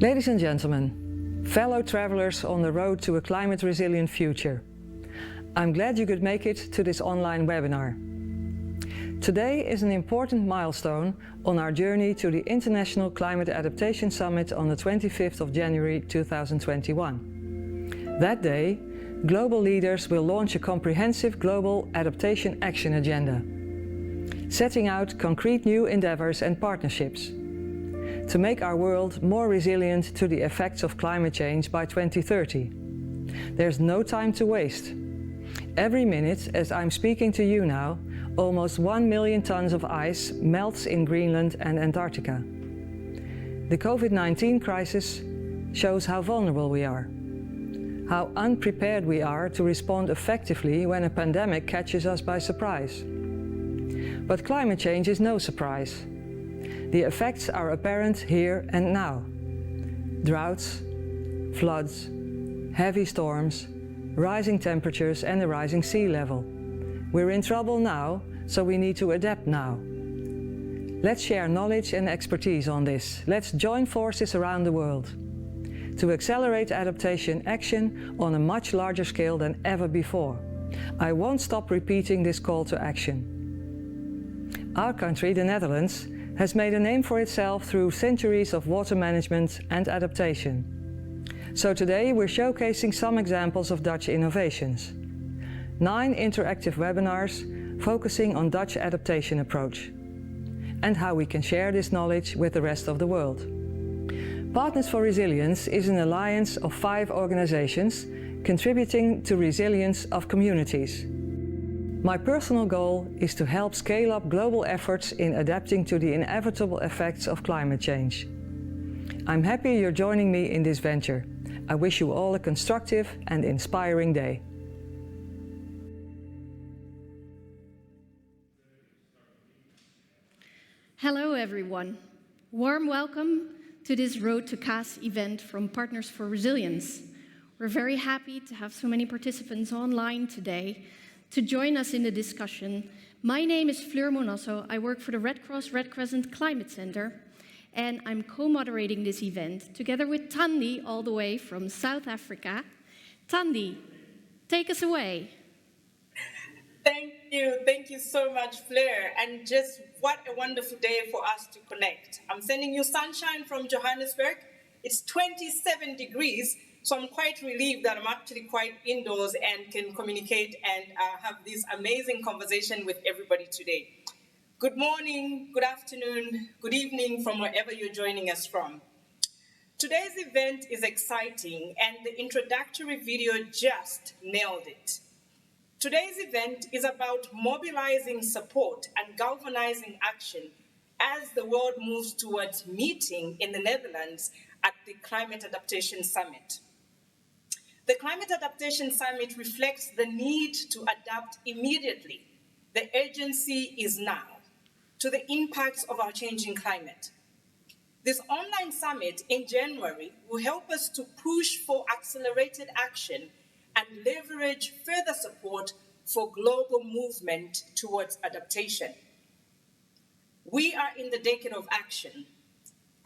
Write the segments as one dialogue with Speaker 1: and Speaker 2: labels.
Speaker 1: Ladies and gentlemen, fellow travelers on the road to a climate-resilient future, I'm glad you could make it to this online webinar. Today is an important milestone on our journey to the International Climate Adaptation Summit on the 25th of January 2021. That day, global leaders will launch a comprehensive global adaptation action agenda, setting out concrete new endeavors and partnerships to make our world more resilient to the effects of climate change by 2030. There's no time to waste. Every minute, as I'm speaking to you now, almost 1 million tons of ice melts in Greenland and Antarctica. The COVID-19 crisis shows how vulnerable we are, how unprepared we are to respond effectively when a pandemic catches us by surprise. But climate change is no surprise. The effects are apparent here and now. Droughts, floods, heavy storms, rising temperatures and a rising sea level. We're in trouble now, so we need to adapt now. Let's share knowledge and expertise on this. Let's join forces around the world to accelerate adaptation action on a much larger scale than ever before. I won't stop repeating this call to action. Our country, the Netherlands, has made a name for itself through centuries of water management and adaptation. So today we're showcasing some examples of Dutch innovations. 9 interactive webinars focusing on Dutch adaptation approach and how we can share this knowledge with the rest of the world. Partners for Resilience is an alliance of 5 organizations contributing to resilience of communities. My personal goal is to help scale up global efforts in adapting to the inevitable effects of climate change. I'm happy you're joining me in this venture. I wish you all a constructive and inspiring day.
Speaker 2: Hello everyone. Warm welcome to this Road to CAS event from Partners for Resilience. We're very happy to have so many participants online today to join us in the discussion. My name is Fleur Monasso. I work for the Red Cross Red Crescent Climate Center, and I'm co-moderating this event together with Thandi, all the way from South Africa. Thandi, take us away.
Speaker 3: Thank you so much, Fleur, and just what a wonderful day for us to connect. I'm sending you sunshine from Johannesburg. It's 27 degrees, so I'm quite relieved that I'm actually quite indoors and can communicate and have this amazing conversation with everybody today. Good morning, good afternoon, good evening from wherever you're joining us from. Today's event is exciting and the introductory video just nailed it. Today's event is about mobilizing support and galvanizing action as the world moves towards meeting in the Netherlands at the Climate Adaptation Summit. The Climate Adaptation Summit reflects the need to adapt immediately. The urgency is now to the impacts of our changing climate. This online summit in January will help us to push for accelerated action and leverage further support for global movement towards adaptation. We are in the decade of action,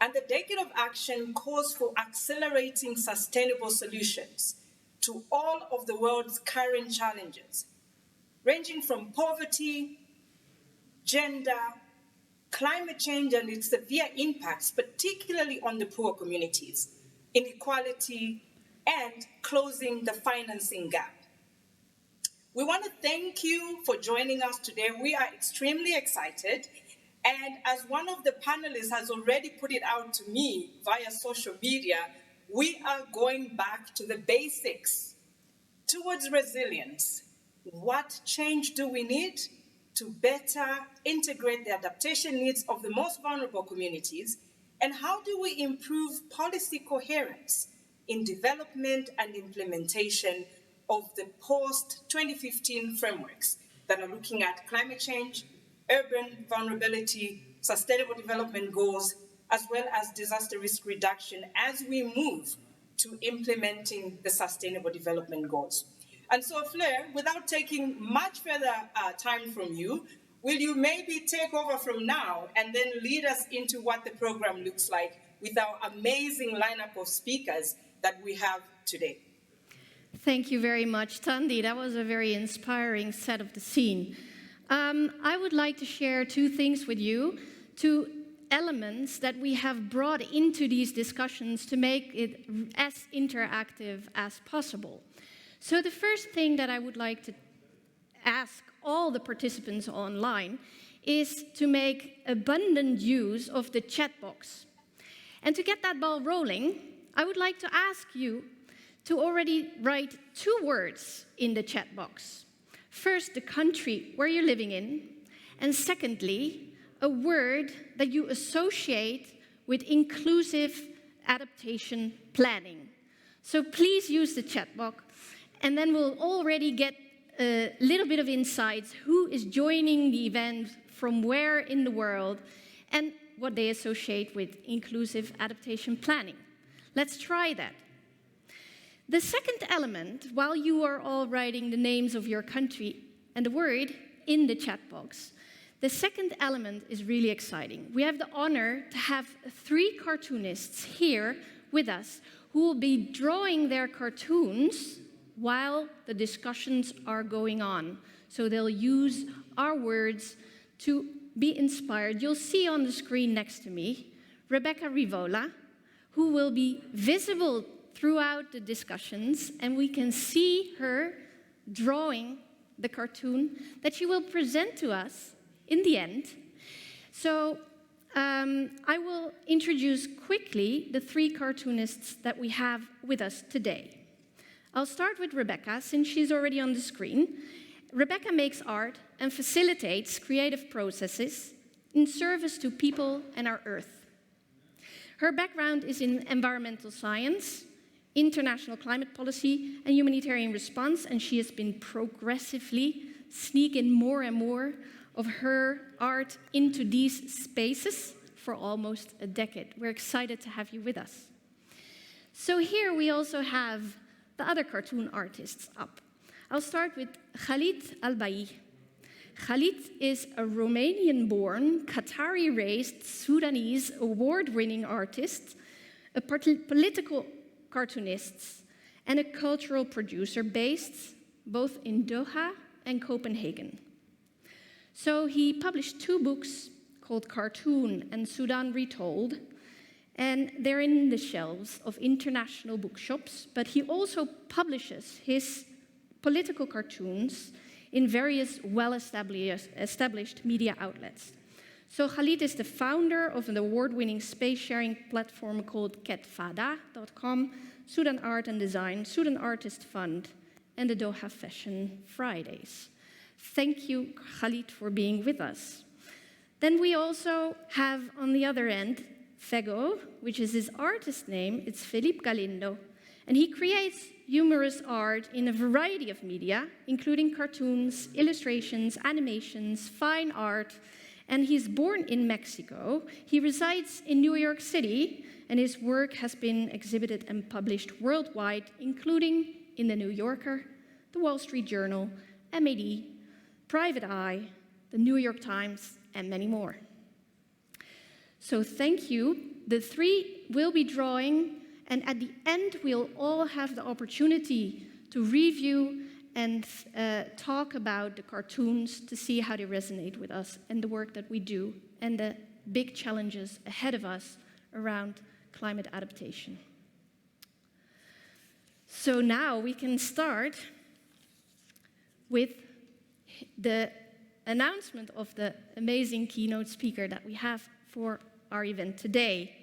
Speaker 3: and the decade of action calls for accelerating sustainable solutions to all of the world's current challenges, ranging from poverty, gender, climate change and its severe impacts, particularly on the poor communities, inequality, and closing the financing gap. We want to thank you for joining us today. We are extremely excited. And as one of the panelists has already put it out to me via social media, we are going back to the basics towards resilience. What change do we need to better integrate the adaptation needs of the most vulnerable communities? And how do we improve policy coherence in development and implementation of the post-2015 frameworks that are looking at climate change, urban vulnerability, sustainable development goals, as well as disaster risk reduction as we move to implementing the sustainable development goals. And so, Fleur, without taking much further time from you, will you maybe take over from now and then lead us into what the program looks like with our amazing lineup of speakers that we have today.
Speaker 2: Thank you very much, Thandi. That was a very inspiring set of the scene. I would like to share two things with you, two elements that we have brought into these discussions to make it as interactive as possible. So the first thing that I would like to ask all the participants online is to make abundant use of the chat box. And to get that ball rolling, I would like to ask you to already write 2 words in the chat box. First, the country where you're living in, and secondly, a word that you associate with inclusive adaptation planning. So please use the chat box, and then we'll already get a little bit of insights who is joining the event, from where in the world, and what they associate with inclusive adaptation planning. Let's try that. The second element, while you are all writing the names of your country and the word in the chat box, the second element is really exciting. We have the honor to have 3 cartoonists here with us who will be drawing their cartoons while the discussions are going on. So they'll use our words to be inspired. You'll see on the screen next to me Rebecca Rivola, who will be visible throughout the discussions, and we can see her drawing the cartoon that she will present to us in the end. So I will introduce quickly the 3 cartoonists that we have with us today. I'll start with Rebecca, since she's already on the screen. Rebecca makes art and facilitates creative processes in service to people and our Earth. Her background is in environmental science, international climate policy, and humanitarian response, and she has been progressively sneaking more and more of her art into these spaces for almost a decade. We're excited to have you with us. So here we also have the other cartoon artists up. I'll start with Khalid Al-Bayi. Khalid is a Romanian-born, Qatari-raised, Sudanese award-winning artist, a political cartoonist, and a cultural producer based both in Doha and Copenhagen. So he published 2 books called Cartoon and Sudan Retold, and they're in the shelves of international bookshops, but he also publishes his political cartoons in various well-established media outlets. So Khalid is the founder of an award-winning space-sharing platform called catfada.com, Sudan Art and Design, Sudan Artist Fund, and the Doha Fashion Fridays. Thank you, Khalid, for being with us. Then we also have, on the other end, Fego, which is his artist name. It's Felipe Galindo, and he creates humorous art in a variety of media, including cartoons, illustrations, animations, fine art, and he's born in Mexico. He resides in New York City, and his work has been exhibited and published worldwide, including in The New Yorker, The Wall Street Journal, MAD, Private Eye, The New York Times, and many more. So thank you. The 3 will be drawing, and at the end, we'll all have the opportunity to review and talk about the cartoons to see how they resonate with us and the work that we do and the big challenges ahead of us around climate adaptation. So now we can start with the announcement of the amazing keynote speaker that we have for our event today.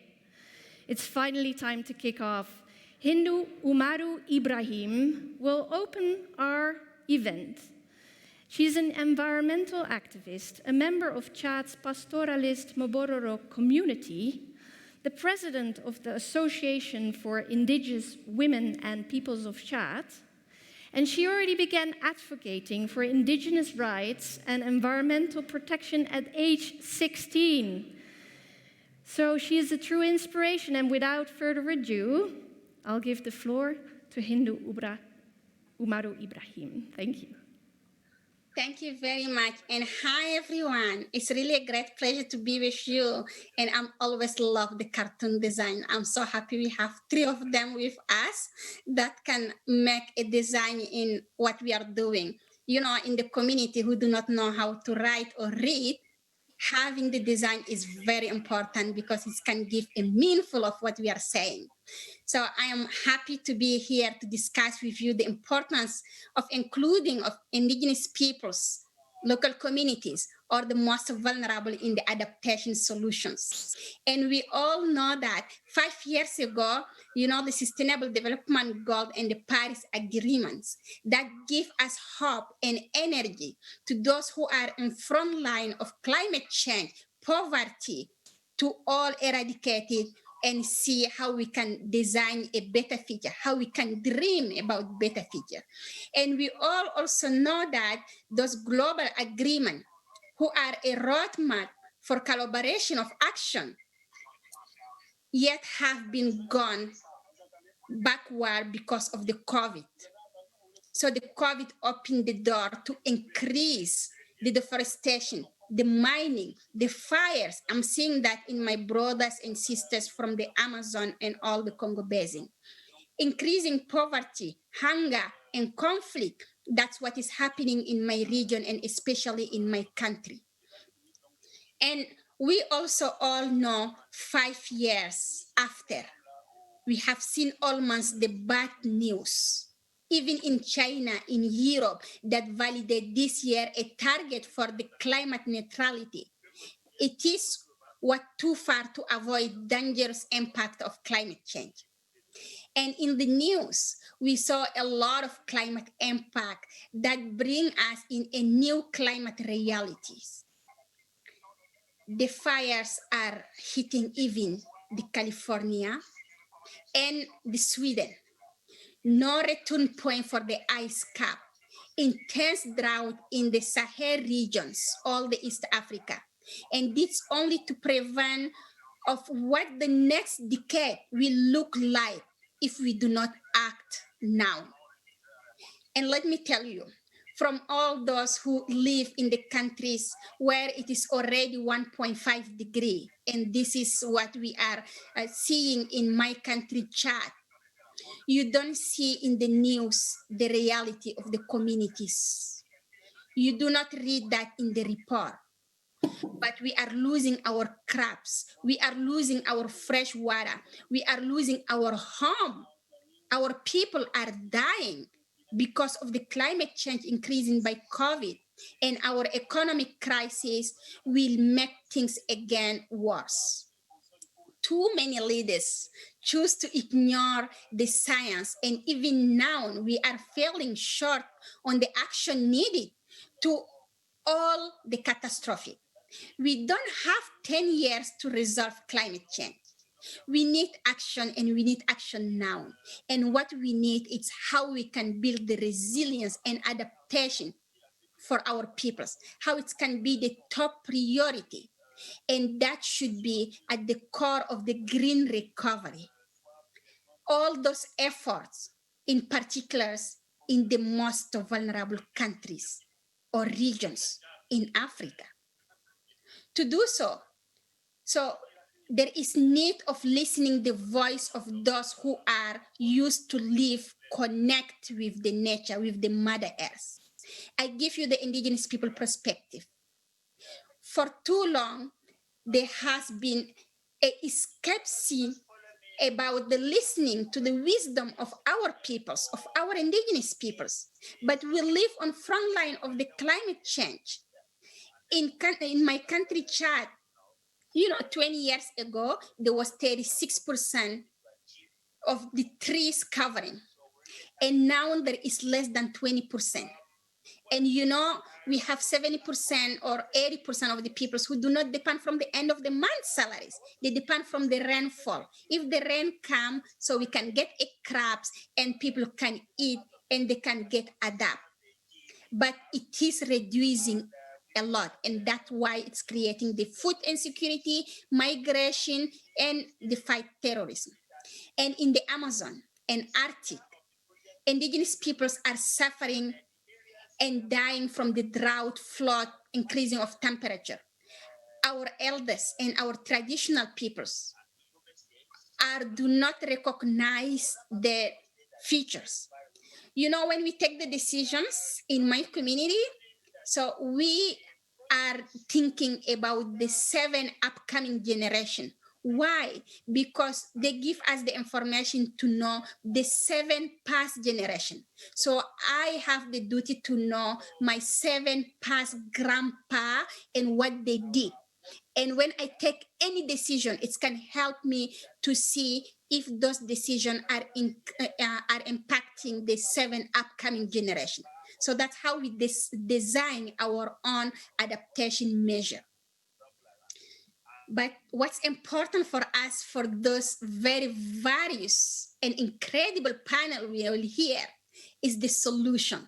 Speaker 2: It's finally time to kick off. Hindu Umaru Ibrahim will open our event. She's an environmental activist, a member of Chad's pastoralist Mobororo community, the president of the Association for Indigenous Women and Peoples of Chad, and she already began advocating for indigenous rights and environmental protection at age 16. So she is a true inspiration, and without further ado, I'll give the floor to Hindu Umaru Ibrahim. Thank you.
Speaker 4: Thank you very much. And hi, everyone. It's really a great pleasure to be with you. And I'm always love the cartoon design. I'm so happy we have three of them with us that can make a design in what we are doing. You know, in the community who do not know how to write or read, having the design is very important because it can give a meaningful of what we are saying. So I am happy to be here to discuss with you the importance of including of indigenous peoples, local communities, or the most vulnerable in the adaptation solutions. And we all know that 5 years ago, you know, the Sustainable Development Goal and the Paris agreements that give us hope and energy to those who are in front line of climate change, poverty, to all eradicated and see how we can design a better future, how we can dream about better future. And we all also know that those global agreements who are a roadmap for collaboration of action yet have been gone backward because of the COVID. So the COVID opened the door to increase the deforestation, the mining, the fires. I'm seeing that in my brothers and sisters from the Amazon and all the Congo Basin. Increasing poverty, hunger, and conflict. That's what is happening in my region and especially in my country. And we also all know 5 years after, we have seen almost the bad news. Even in China, in Europe, that validate this year a target for the climate neutrality. It is what too far to avoid dangerous impact of climate change. And in the news, we saw a lot of climate impact that bring us in a new climate realities. The fires are hitting even the California and the Sweden. No return point for the ice cap. Intense drought in the Sahel regions, all the East Africa. And this only to prevent of what the next decade will look like if we do not act now. And let me tell you, from all those who live in the countries where it is already 1.5 degree, and this is what we are seeing in my country, Chad, you don't see in the news the reality of the communities. You do not read that in the report. But we are losing our crops. We are losing our fresh water. We are losing our home. Our people are dying because of the climate change increasing by COVID. And our economic crisis will make things again worse. Too many leaders choose to ignore the science, and even now we are falling short on the action needed to all the catastrophe. We don't have 10 years to resolve climate change. We need action, and we need action now. And what we need is how we can build the resilience and adaptation for our peoples, how it can be the top priority. And that should be at the core of the green recovery. All those efforts, in particular in the most vulnerable countries or regions in Africa. To do so, there is need of listening the voice of those who are used to live, connect with the nature, with the Mother Earth. I give you the indigenous people perspective. For too long, there has been a skepticism about the listening to the wisdom of our peoples, of our indigenous peoples. But we live on front line of the climate change. In my country, Chad, 20 years ago, there was 36% of the trees covering. And now there is less than 20%. And we have 70% or 80% of the people who do not depend from the end of the month salaries. They depend from the rainfall. If the rain comes, so we can get crops and people can eat and they can get adapt. But it is reducing a lot, and that's why it's creating the food insecurity, migration, and the fight terrorism. And in the Amazon and Arctic, indigenous peoples are suffering and dying from the drought, flood, increasing of temperature. Our elders and our traditional peoples do not recognize the features. You know, when we take the decisions in my community, so we are thinking about the 7 upcoming generation. Why? Because they give us the information to know the 7 past generation. So I have the duty to know my 7 past grandpa and what they did. And when I take any decision, it can help me to see if those decisions are impacting the 7 upcoming generation. So that's how we design our own adaptation measure. But what's important for us, for those very various and incredible panel we will hear, is the solution.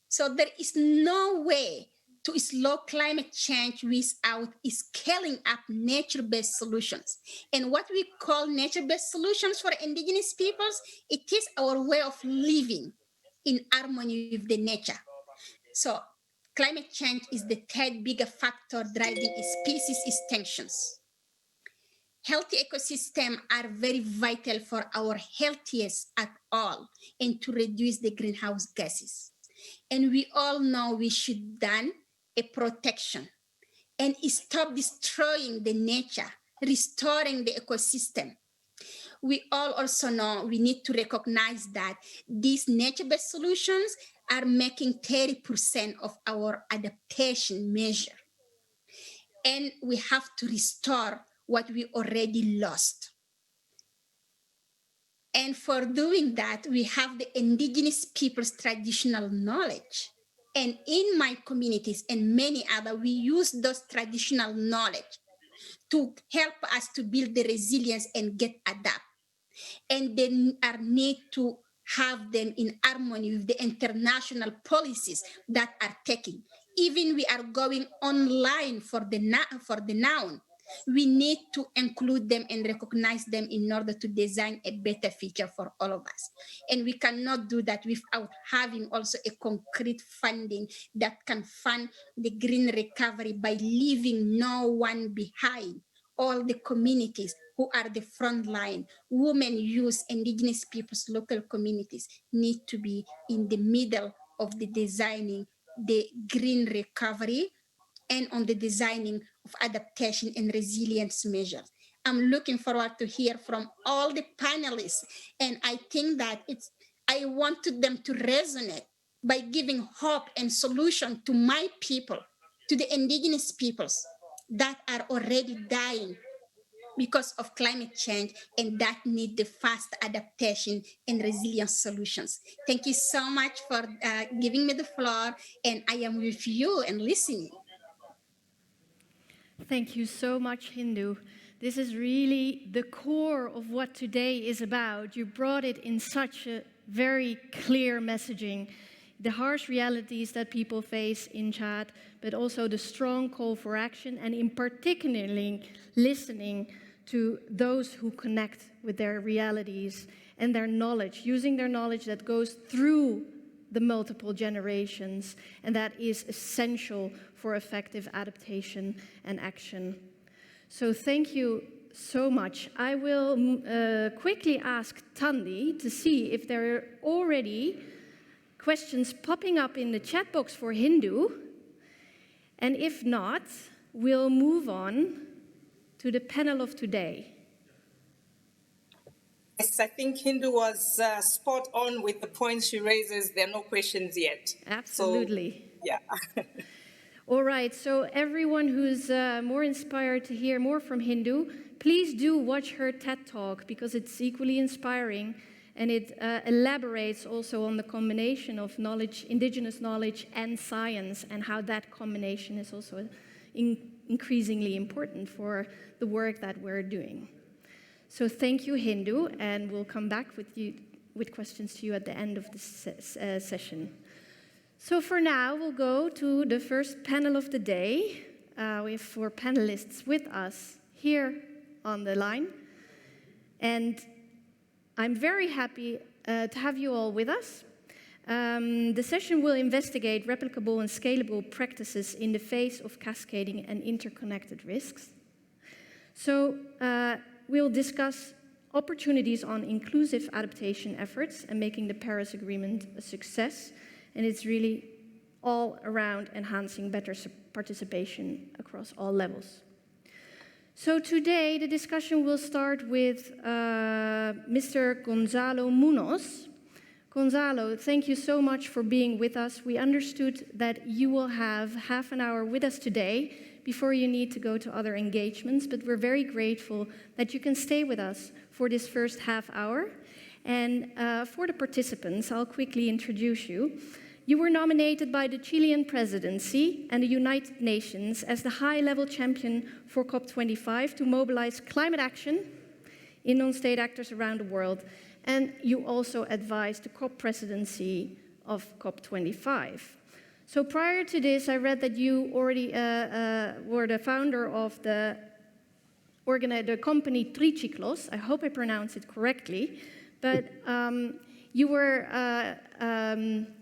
Speaker 4: So there is no way to slow climate change without scaling up nature-based solutions. And what we call nature-based solutions for indigenous peoples, it is our way of living in harmony with the nature. So climate change is the third bigger factor driving species extinctions. Healthy ecosystems are very vital for our healthiest at all and to reduce the greenhouse gases. And we all know we should done a protection and stop destroying the nature, restoring the ecosystem. We all also know we need to recognize that these nature-based solutions are making 30% of our adaptation measure. And we have to restore what we already lost. And for doing that, we have the indigenous people's traditional knowledge. And in my communities and many other, we use those traditional knowledge to help us to build the resilience and get adapt. And they are need to have them in harmony with the international policies that are taking. Even we are going online for the noun, we need to include them and recognize them in order to design a better future for all of us. And we cannot do that without having also a concrete funding that can fund the green recovery by leaving no one behind. All the communities who are the front line, women, youth, indigenous peoples, local communities need to be in the middle of the designing the green recovery and on the designing of adaptation and resilience measures. I'm looking forward to hear from all the panelists, and I think that I wanted them to resonate by giving hope and solution to my people, to the indigenous peoples that are already dying because of climate change and that need the fast adaptation and resilience solutions. Thank you so much for giving me the floor, and I am with you and listening.
Speaker 2: Thank you so much, Hindu. This is really the core of what today is about. You brought it in such a very clear messaging. The harsh realities that people face in Chad, but also the strong call for action, and in particular listening to those who connect with their realities and their knowledge, using their knowledge that goes through the multiple generations, and that is essential for effective adaptation and action. So thank you so much. I will quickly ask Tandy to see if there are already questions popping up in the chat box for Hindu, and if not, we'll move on to the panel of today.
Speaker 3: Yes, I think Hindu was spot on with the points she raises. There are no questions yet.
Speaker 2: Absolutely.
Speaker 3: So, yeah.
Speaker 2: All right, so everyone who's more inspired to hear more from Hindu, please do watch her TED Talk, because it's equally inspiring, and it elaborates also on the combination of knowledge, indigenous knowledge and science, and how that combination is also increasingly important for the work that we're doing. So thank you, Hindu, and we'll come back with questions to you at the end of this session. So for now, we'll go to the first panel of the day. We have 4 panelists with us here on the line. And I'm very happy to have you all with us. The session will investigate replicable and scalable practices in the face of cascading and interconnected risks. So we'll discuss opportunities on inclusive adaptation efforts and making the Paris Agreement a success. And it's really all around enhancing better participation across all levels. So today the discussion will start with Mr. Gonzalo Munoz. Gonzalo, thank you so much for being with us. We understood that you will have half an hour with us today before you need to go to other engagements, but we're very grateful that you can stay with us for this first half hour. And for the participants, I'll quickly introduce you. You were nominated by the Chilean presidency and the United Nations as the high-level champion for COP25 to mobilize climate action in non-state actors around the world. And you also advised the COP presidency of COP25. So prior to this, I read that you already were the founder of the company Triciclos. I hope I pronounce it correctly. But you were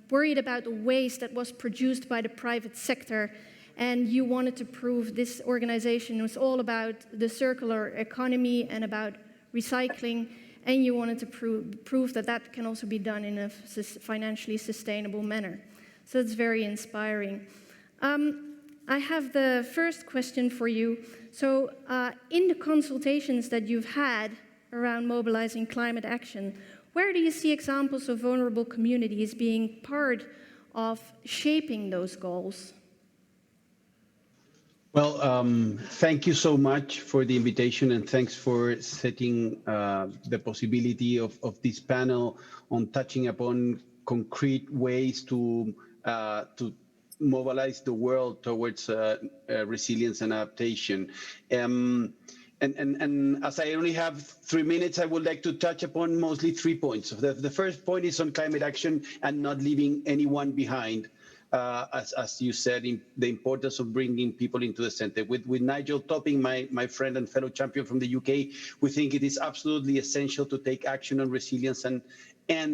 Speaker 2: worried about the waste that was produced by the private sector, and you wanted to prove this organization was all about the circular economy and about recycling, and you wanted to prove that that can also be done in a financially sustainable manner. So it's very inspiring. I have the first question for you. So in the consultations that you've had around mobilizing climate action, where do you see examples of vulnerable communities being part of shaping those goals?
Speaker 5: Well, thank you so much for the invitation, and thanks for setting the possibility of this panel on touching upon concrete ways to mobilize the world towards resilience and adaptation. And as I only have 3 minutes, I would like to touch upon mostly 3 points. The first point is on climate action and not leaving anyone behind. As you said, the importance of bringing people into the center. With Nigel Topping, my friend and fellow champion from the UK, we think it is absolutely essential to take action on resilience and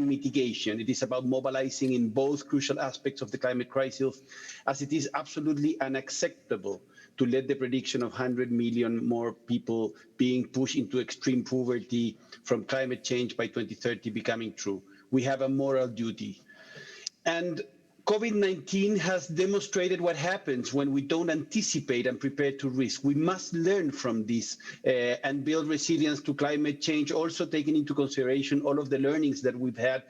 Speaker 5: mitigation. It is about mobilizing in both crucial aspects of the climate crisis, as it is absolutely unacceptable to let the prediction of 100 million more people being pushed into extreme poverty from climate change by 2030 becoming true. We have a moral duty. And COVID-19 has demonstrated what happens when we don't anticipate and prepare to risk. We must learn from this and build resilience to climate change, also taking into consideration all of the learnings that we've had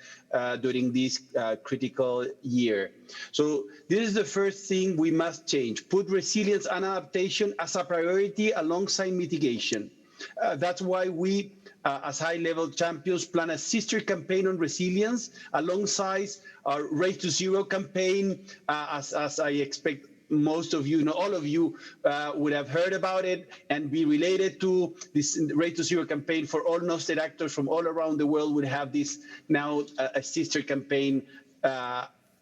Speaker 5: during this critical year. So this is the first thing we must change. Put resilience and adaptation as a priority alongside mitigation. That's why we, as high-level champions, plan a sister campaign on resilience alongside our Race to Zero campaign, as I expect most of you, all of you would have heard about it and be related to this Race to Zero campaign. For all non-state actors from all around the world would have this now a sister campaign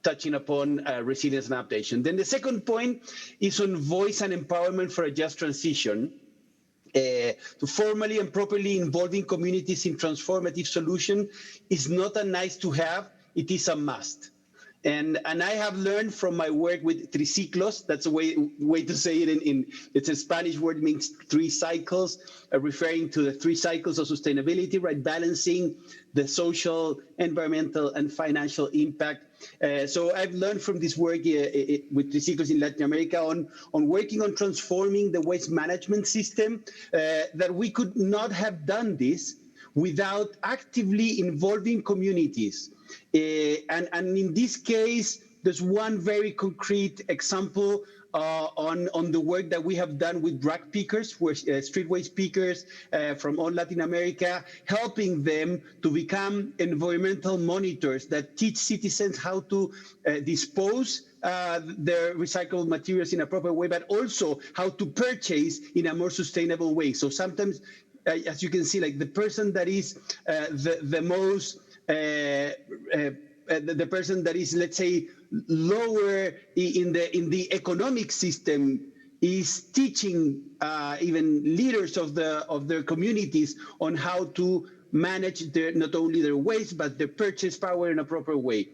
Speaker 5: touching upon resilience and adaptation. Then the second point is on voice and empowerment for a just transition. To formally and properly involving communities in transformative solution is not a nice to have, it is a must. And I have learned from my work with Triciclos, that's a way to say it it's a Spanish word, means 3 cycles, referring to the 3 cycles of sustainability, right? Balancing the social, environmental, and financial impact. So I've learned from this work with Triciclos in Latin America on working on transforming the waste management system, that we could not have done this without actively involving communities. And in this case, there's one very concrete example on the work that we have done with drug pickers, street waste pickers from all Latin America, helping them to become environmental monitors that teach citizens how to dispose their recycled materials in a proper way, but also how to purchase in a more sustainable way. So sometimes, as you can see, like the person that is the most the person that is, let's say, lower in the economic system is teaching even leaders of their communities on how to manage not only their waste but their purchase power in a proper way.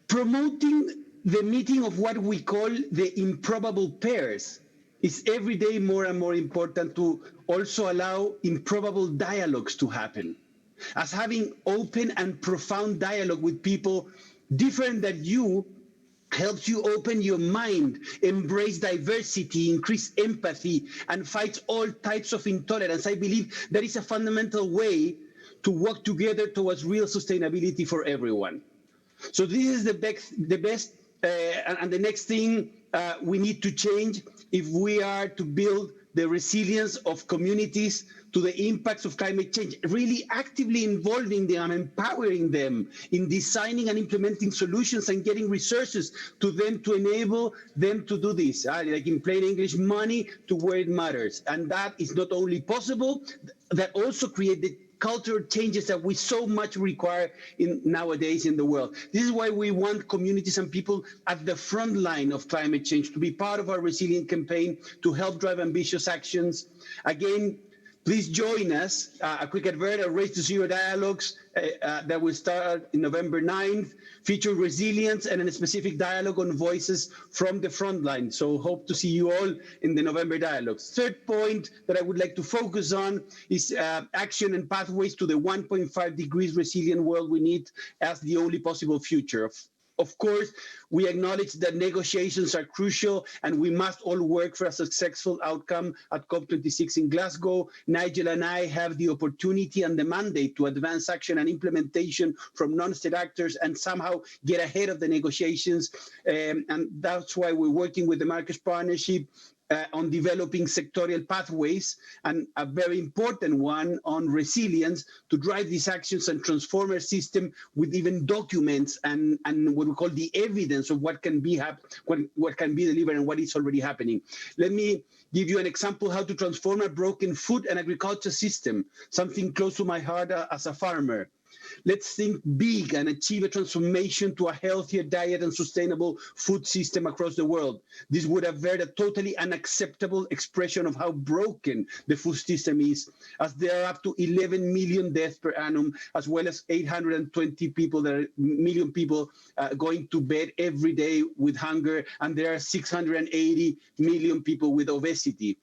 Speaker 5: Promoting the meeting of what we call the improbable pairs is every day more and more important to also allow improbable dialogues to happen. As having open and profound dialogue with people different than you helps you open your mind, embrace diversity, increase empathy, and fight all types of intolerance. I believe that is a fundamental way to work together towards real sustainability for everyone. So this is the best, and the next thing we need to change if we are to build the resilience of communities to the impacts of climate change, really actively involving them and empowering them in designing and implementing solutions and getting resources to them to enable them to do this. Like in plain English, money to where it matters. And that is not only possible, that also create the cultural changes that we so much require nowadays in the world. This is why we want communities and people at the front line of climate change to be part of our Resilient campaign to help drive ambitious actions. Again, please join us. A quick advert, a Race to Zero dialogues that will start in November 9th, feature resilience and a specific dialogue on voices from the front line. So hope to see you all in the November dialogues. Third point that I would like to focus on is action and pathways to the 1.5 degrees resilient world we need as the only possible future. Of course, we acknowledge that negotiations are crucial and we must all work for a successful outcome at COP26 in Glasgow. Nigel and I have the opportunity and the mandate to advance action and implementation from non-state actors and somehow get ahead of the negotiations. And that's why we're working with the Marrakesh Partnership on developing sectorial pathways, and a very important one on resilience to drive these actions and transform our system with even documents and what we call the evidence of what can be what can be delivered and what is already happening. Let me give you an example how to transform a broken food and agriculture system, something close to my heart as a farmer. Let's think big and achieve a transformation to a healthier diet and sustainable food system across the world. This would avert a totally unacceptable expression of how broken the food system is, as there are up to 11 million deaths per annum, as well as 820 million people going to bed every day with hunger, and there are 680 million people with obesity.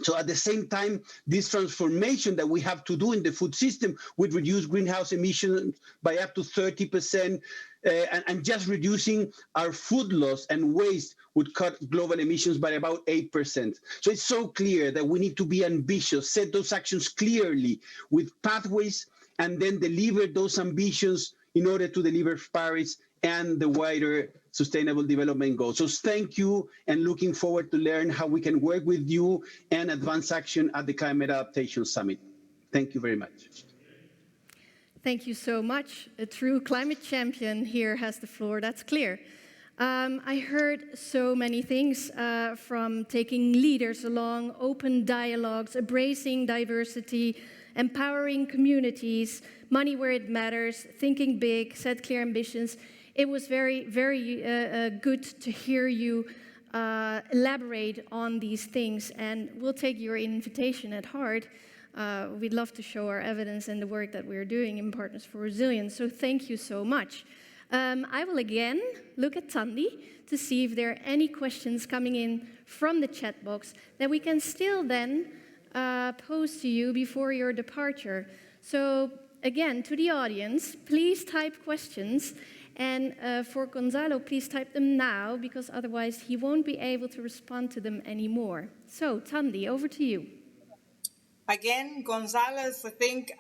Speaker 5: So at the same time, this transformation that we have to do in the food system would reduce greenhouse emissions by up to 30%, and just reducing our food loss and waste would cut global emissions by about 8%. So it's so clear that we need to be ambitious, set those actions clearly with pathways, and then deliver those ambitions in order to deliver Paris and the wider Sustainable Development Goals. So thank you, and looking forward to learn how we can work with you and advance action at the Climate Adaptation Summit. Thank you very much.
Speaker 2: Thank you so much. A true climate champion here has the floor, that's clear. I heard so many things from taking leaders along, open dialogues, embracing diversity, empowering communities, money where it matters, thinking big, set clear ambitions. It was very, very good to hear you elaborate on these things, and we'll take your invitation at heart. We'd love to show our evidence and the work that we're doing in Partners for Resilience, so thank you so much. I will again look at Tandy to see if there are any questions coming in from the chat box that we can still then pose to you before your departure. So again, to the audience, please type questions. And for Gonzalo, please type them now, because otherwise he won't be able to respond to them anymore. So, Tandy, over to you.
Speaker 3: Again, Gonzalo's, I think,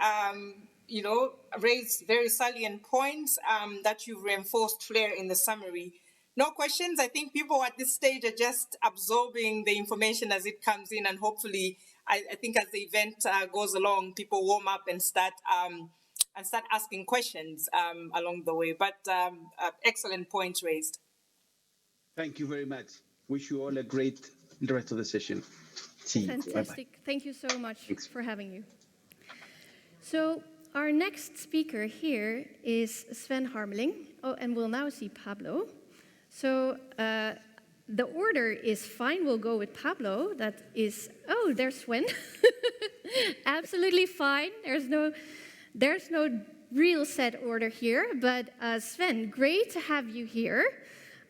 Speaker 3: raised very salient points that you've reinforced, Claire, in the summary. No questions. I think people at this stage are just absorbing the information as it comes in, and hopefully, I think as the event goes along, people warm up and start asking questions along the way. But excellent points raised.
Speaker 5: Thank you very much. Wish you all a great rest of the session. See you.
Speaker 2: Fantastic.
Speaker 5: Bye-bye.
Speaker 2: Thank you so much
Speaker 5: Thanks.
Speaker 2: for having you. So our next speaker here is Sven Harmeling. Oh, and we'll now see Pablo. So the order is fine. We'll go with Pablo. That is, oh, there's Sven. Absolutely fine. There's no real set order here, but Sven, great to have you here.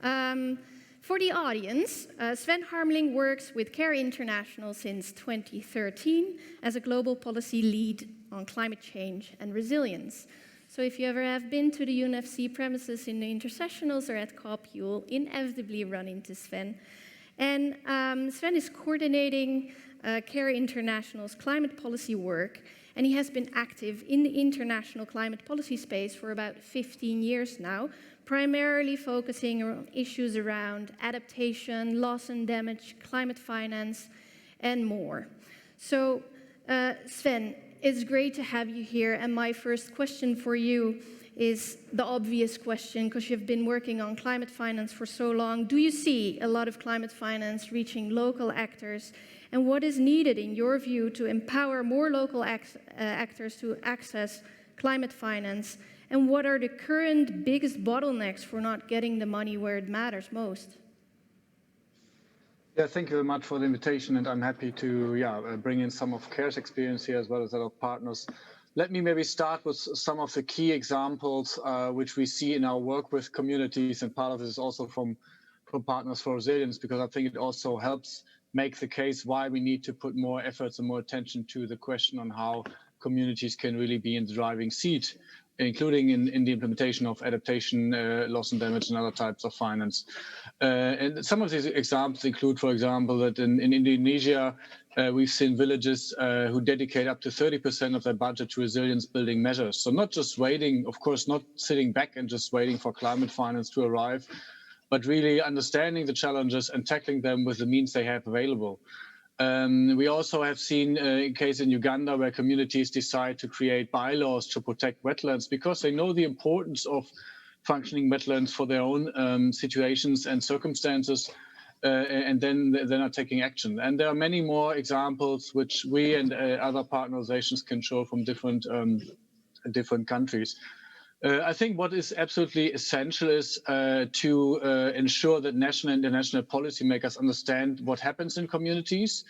Speaker 2: For the audience, Sven Harmeling works with CARE International since 2013 as a global policy lead on climate change and resilience. So if you ever have been to the UNFC premises in the intersessionals or at COP, you will inevitably run into Sven. And Sven is coordinating CARE International's climate policy work, and he has been active in the international climate policy space for about 15 years now, primarily focusing on issues around adaptation, loss and damage, climate finance, and more. So, Sven, it's great to have you here, and my first question for you is the obvious question, because you've been working on climate finance for so long. Do you see a lot of climate finance reaching local actors, and what is needed, in your view, to empower more local actors to access climate finance? And what are the current biggest bottlenecks for not getting the money where it matters most?
Speaker 6: Yeah, thank you very much for the invitation, and I'm happy to bring in some of CARE's experience here as well as other partners. Let me maybe start with some of the key examples which we see in our work with communities, and part of this is also from Partners for Resilience, because I think it also helps make the case why we need to put more efforts and more attention to the question on how communities can really be in the driving seat, including in the implementation of adaptation, loss and damage, and other types of finance. And some of these examples include, for example, that in Indonesia, we've seen villages who dedicate up to 30% of their budget to resilience building measures. So not just waiting, of course, not sitting back and just waiting for climate finance to arrive, but really understanding the challenges and tackling them with the means they have available. We also have seen a case in Uganda where communities decide to create bylaws to protect wetlands because they know the importance of functioning wetlands for their own situations and circumstances, and then are taking action. And there are many more examples which we and other partner organizations can show from different countries. I think what is absolutely essential is to ensure that national and international policymakers understand what happens in communities,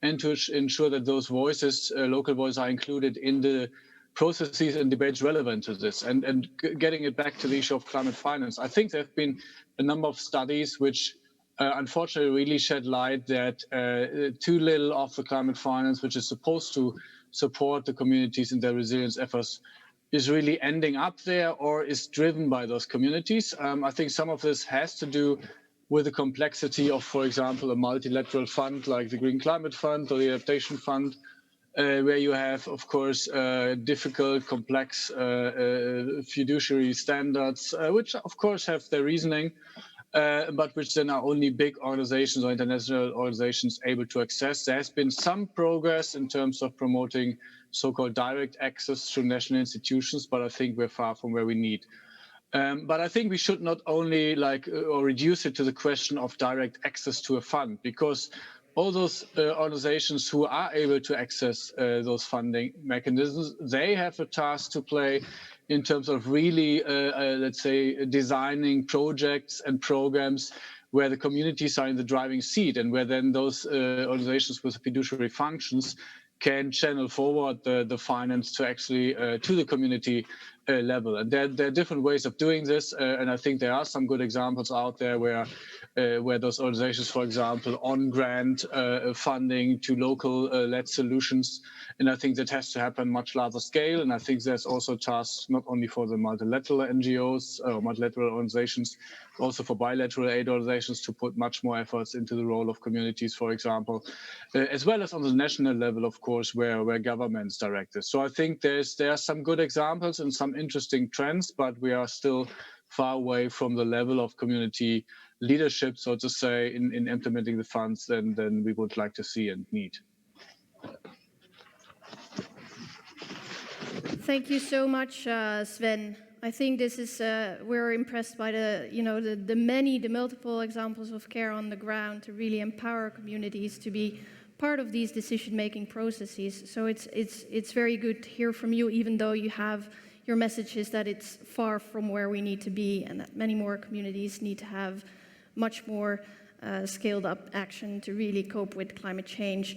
Speaker 6: and to ensure that those voices, local voices, are included in the processes and debates relevant to this. And getting it back to the issue of climate finance, I think there have been a number of studies which unfortunately really shed light that too little of the climate finance, which is supposed to support the communities in their resilience efforts, is really ending up there or is driven by those communities. I think some of this has to do with the complexity of, for example, a multilateral fund like the Green Climate Fund or the Adaptation Fund, where you have, of course, difficult, complex fiduciary standards, which, of course, have their reasoning, but which then are only big organizations or international organizations able to access. There has been some progress in terms of promoting so-called direct access through national institutions, but I think we're far from where we need. But I think we should not only or reduce it to the question of direct access to a fund, because all those organizations who are able to access those funding mechanisms, they have a task to play in terms of really, let's say, designing projects and programs where the communities are in the driving seat, and where then those organizations with fiduciary functions can channel forward the finance to actually to the community level. And there are different ways of doing this, and I think there are some good examples out there where those organizations, for example, on grant funding to local led solutions, and I think that has to happen much larger scale. And I think there's also tasks not only for the multilateral NGOs or multilateral organizations, also for bilateral aid organizations to put much more efforts into the role of communities, for example, as well as on the national level, of course, where governments direct this. So I think there are some good examples and some interesting trends, but we are still far away from the level of community leadership, so to say, in implementing the funds than we would like to see and need.
Speaker 2: Thank you so much, Sven. I think this is we're impressed by the multiple examples of CARE on the ground to really empower communities to be part of these decision-making processes. So it's very good to hear from you, even though you have your message is that it's far from where we need to be, and that many more communities need to have much more scaled up action to really cope with climate change.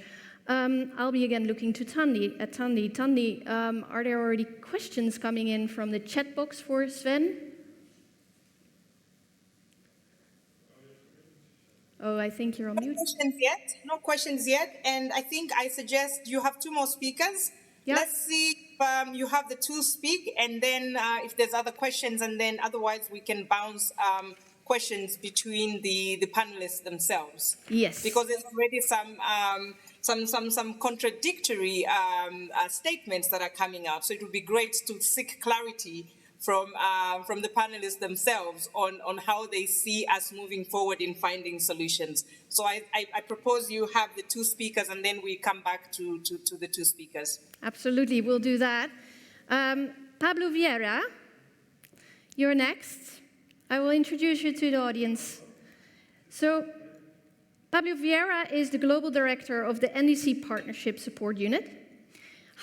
Speaker 2: I'll be again looking to Tandy. Tandy, are there already questions coming in from the chat box for Sven? Oh, I think you're on mute.
Speaker 3: No questions yet. And I think I suggest you have 2 more speakers.
Speaker 2: Yeah.
Speaker 3: Let's see if you have the 2 speak, and then if there's other questions, and then otherwise we can bounce questions between the panelists themselves.
Speaker 2: Yes.
Speaker 3: Because there's already some contradictory statements that are coming out. So it would be great to seek clarity from the panelists themselves on how they see us moving forward in finding solutions. So I propose you have the 2 speakers, and then we come back to the 2 speakers.
Speaker 2: Absolutely, we'll do that. Pablo Vieira, you're next. I will introduce you to the audience. So, Pablo Vieira is the Global Director of the NDC Partnership Support Unit.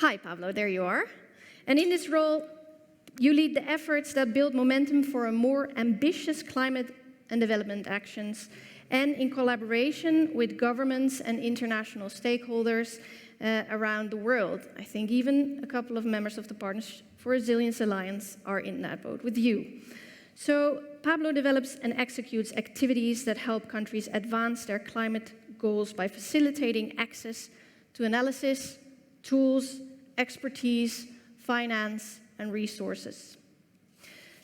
Speaker 2: Hi, Pablo, there you are. And in this role, you lead the efforts that build momentum for a more ambitious climate and development actions, and in collaboration with governments and international stakeholders around the world. I think even a couple of members of the Partners for Resilience Alliance are in that boat with you. So Pablo develops and executes activities that help countries advance their climate goals by facilitating access to analysis, tools, expertise, finance, and resources.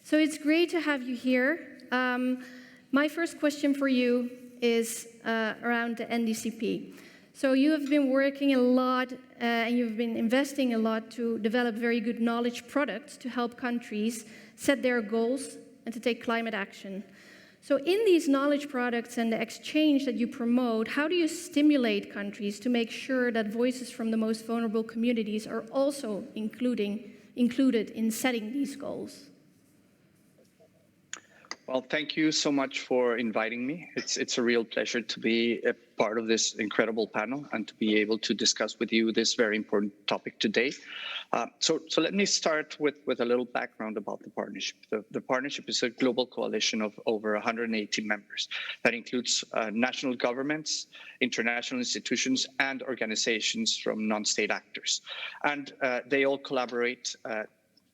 Speaker 2: So it's great to have you here. My first question for you is around the NDCP. So you have been working a lot and you've been investing a lot to develop very good knowledge products to help countries set their goals and to take climate action. So in these knowledge products and the exchange that you promote, how do you stimulate countries to make sure that voices from the most vulnerable communities are also included in setting these goals?
Speaker 7: Well, thank you so much for inviting me. It's a real pleasure to be a part of this incredible panel and to be able to discuss with you this very important topic today. So let me start with a little background about the partnership. The partnership is a global coalition of over 180 members that includes national governments, international institutions, and organizations from non-state actors. And they all collaborate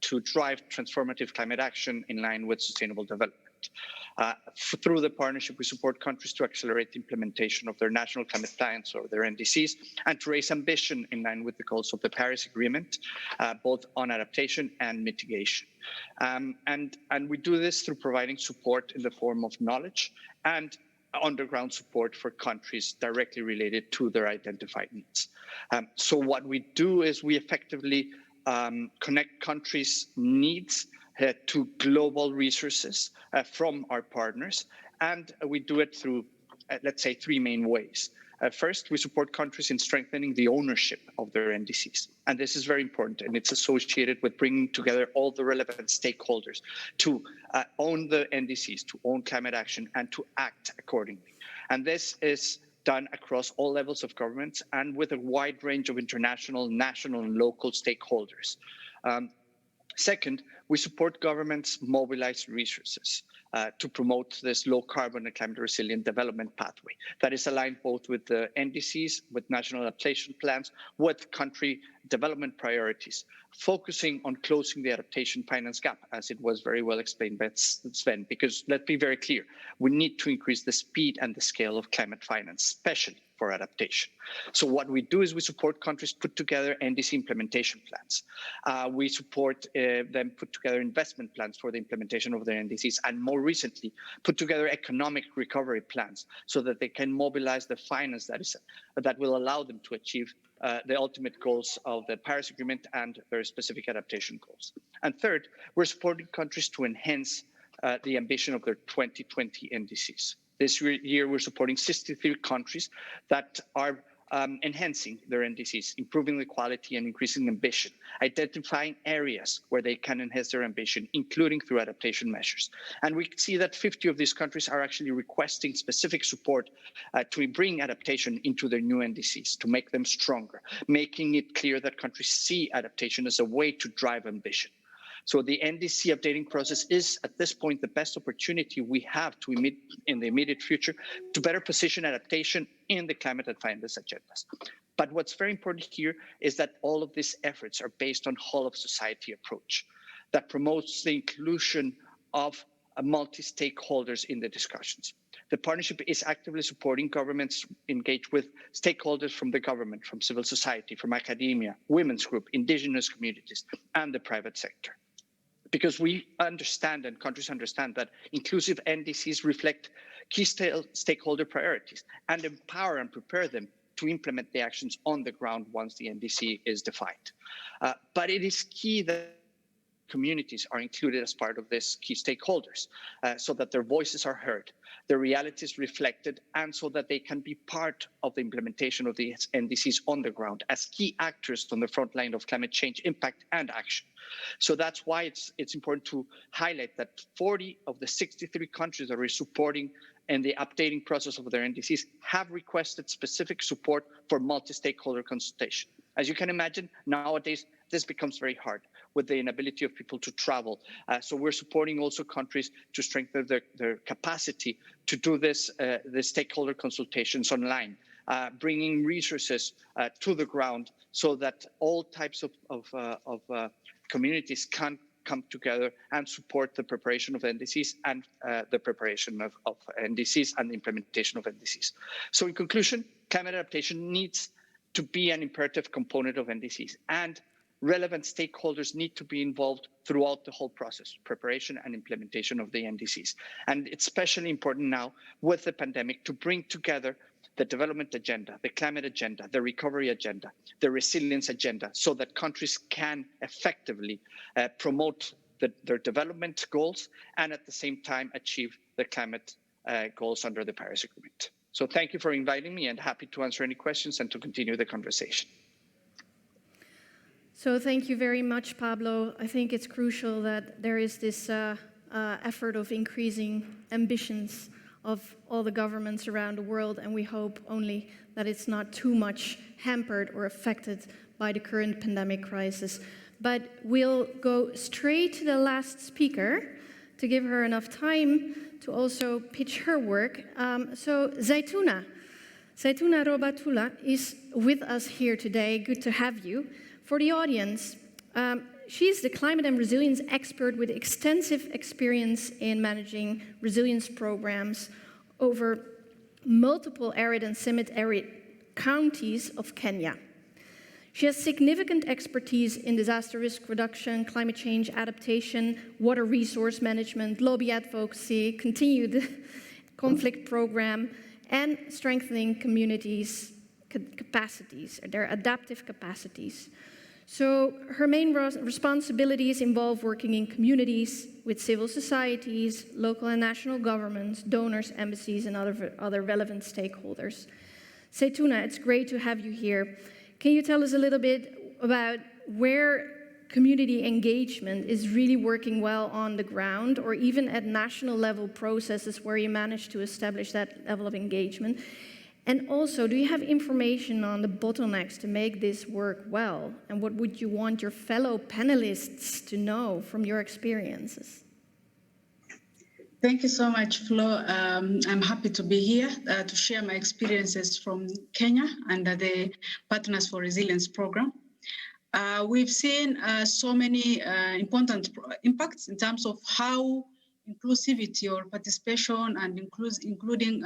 Speaker 7: to drive transformative climate action in line with sustainable development. Through the partnership, we support countries to accelerate the implementation of their national climate plans or their NDCs and to raise ambition in line with the goals of the Paris Agreement, both on adaptation and mitigation. And we do this through providing support in the form of knowledge and underground support for countries directly related to their identified needs. So what we do is we effectively connect countries' needs to global resources from our partners, and we do it through, let's say, 3 main ways. First, we support countries in strengthening the ownership of their NDCs, and this is very important, and it's associated with bringing together all the relevant stakeholders to own the NDCs, to own climate action, and to act accordingly. And this is done across all levels of governments and with a wide range of international, national, and local stakeholders. Second, we support governments mobilize resources to promote this low carbon and climate resilient development pathway that is aligned both with the NDCs, with national adaptation plans, with country development priorities, focusing on closing the adaptation finance gap, as it was very well explained by Sven, because let's be very clear, we need to increase the speed and the scale of climate finance, especially for adaptation. So what we do is we support countries put together NDC implementation plans. We support them put together investment plans for the implementation of their NDCs, and more recently, put together economic recovery plans so that they can mobilize the finance that will allow them to achieve the ultimate goals of the Paris Agreement and very specific adaptation goals. And third, we're supporting countries to enhance the ambition of their 2020 NDCs. This year, we're supporting 63 countries that are enhancing their NDCs, improving the quality and increasing ambition, identifying areas where they can enhance their ambition, including through adaptation measures. And we see that 50 of these countries are actually requesting specific support to bring adaptation into their new NDCs, to make them stronger, making it clear that countries see adaptation as a way to drive ambition. So the NDC updating process is, at this point, the best opportunity we have to in the immediate future to better position adaptation in the climate and finance agendas. But what's very important here is that all of these efforts are based on whole of society approach that promotes the inclusion of multi-stakeholders in the discussions. The partnership is actively supporting governments engaged with stakeholders from the government, from civil society, from academia, women's group, indigenous communities, and the private sector. Because we understand and countries understand that inclusive NDCs reflect key stakeholder priorities and empower and prepare them to implement the actions on the ground once the NDC is defined. But it is key that communities are included as part of this key stakeholders so that their voices are heard, their realities reflected, and so that they can be part of the implementation of the NDCs on the ground as key actors on the front line of climate change impact and action. So that's why it's important to highlight that 40 of the 63 countries that are supporting and the updating process of their NDCs have requested specific support for multi-stakeholder consultation. As you can imagine, nowadays, this becomes very hard with the inability of people to travel. So we're supporting also countries to strengthen their capacity to do this stakeholder consultations online, bringing resources to the ground so that all types of communities can come together and support the preparation of NDCs and the preparation of NDCs and the implementation of NDCs. So in conclusion, climate adaptation needs to be an imperative component of NDCs, and relevant stakeholders need to be involved throughout the whole process, preparation and implementation of the NDCs. And it's especially important now with the pandemic to bring together the development agenda, the climate agenda, the recovery agenda, the resilience agenda, so that countries can effectively promote their development goals and at the same time achieve the climate goals under the Paris Agreement. So thank you for inviting me, and happy to answer any questions and to continue the conversation.
Speaker 2: So thank you very much, Pablo. I think it's crucial that there is this effort of increasing ambitions of all the governments around the world, and we hope only that it's not too much hampered or affected by the current pandemic crisis. But we'll go straight to the last speaker to give her enough time to also pitch her work. So Zaytouna Robatula is with us here today. Good to have you. For the audience, she's the climate and resilience expert with extensive experience in managing resilience programs over multiple arid and semi-arid counties of Kenya. She has significant expertise in disaster risk reduction, climate change adaptation, water resource management, lobby advocacy, continued conflict program, and strengthening communities' capacities, their adaptive capacities. So her main responsibilities involve working in communities with civil societies, local and national governments, donors, embassies, and other relevant stakeholders. Zaytouna, it's great to have you here. Can you tell us a little bit about where community engagement is really working well on the ground, or even at national level processes where you manage to establish that level of engagement? And also, do you have information on the bottlenecks to make this work well? And what would you want your fellow panelists to know from your experiences?
Speaker 8: Thank you so much, Flo. I'm happy to be here to share my experiences from Kenya under the Partners for Resilience program. We've seen so many important impacts in terms of how inclusivity or participation and including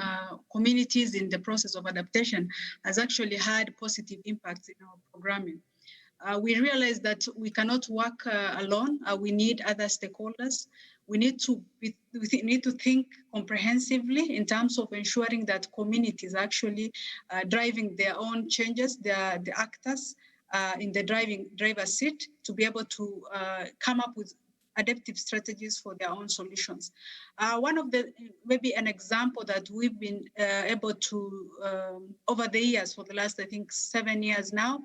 Speaker 8: communities in the process of adaptation has actually had positive impacts in our programming. We realize that we cannot work alone. We need other stakeholders. We need to think comprehensively in terms of ensuring that communities actually driving their own changes. They are the actors in the driver's seat to be able to come up with adaptive strategies for their own solutions. One of the, maybe an example that we've been able to, over the years, for the last, I think, 7 years now,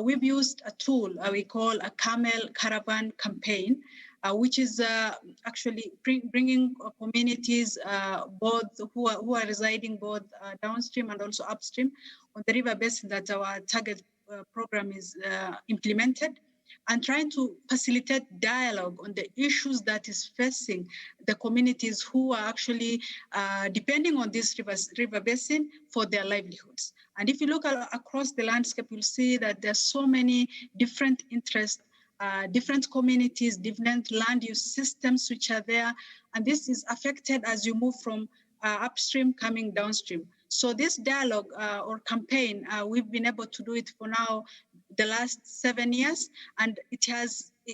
Speaker 8: we've used a tool we call a Camel Caravan Campaign, which is actually bringing communities both who are residing both downstream and also upstream on the river basin that our target program is implemented, and trying to facilitate dialogue on the issues that is facing the communities who are actually depending on this river basin for their livelihoods. And if you look across the landscape, you'll see that there's so many different interests, different communities, different land use systems which are there. And this is affected as you move from upstream coming downstream. So this dialogue or campaign, we've been able to do it for now the last 7 years, and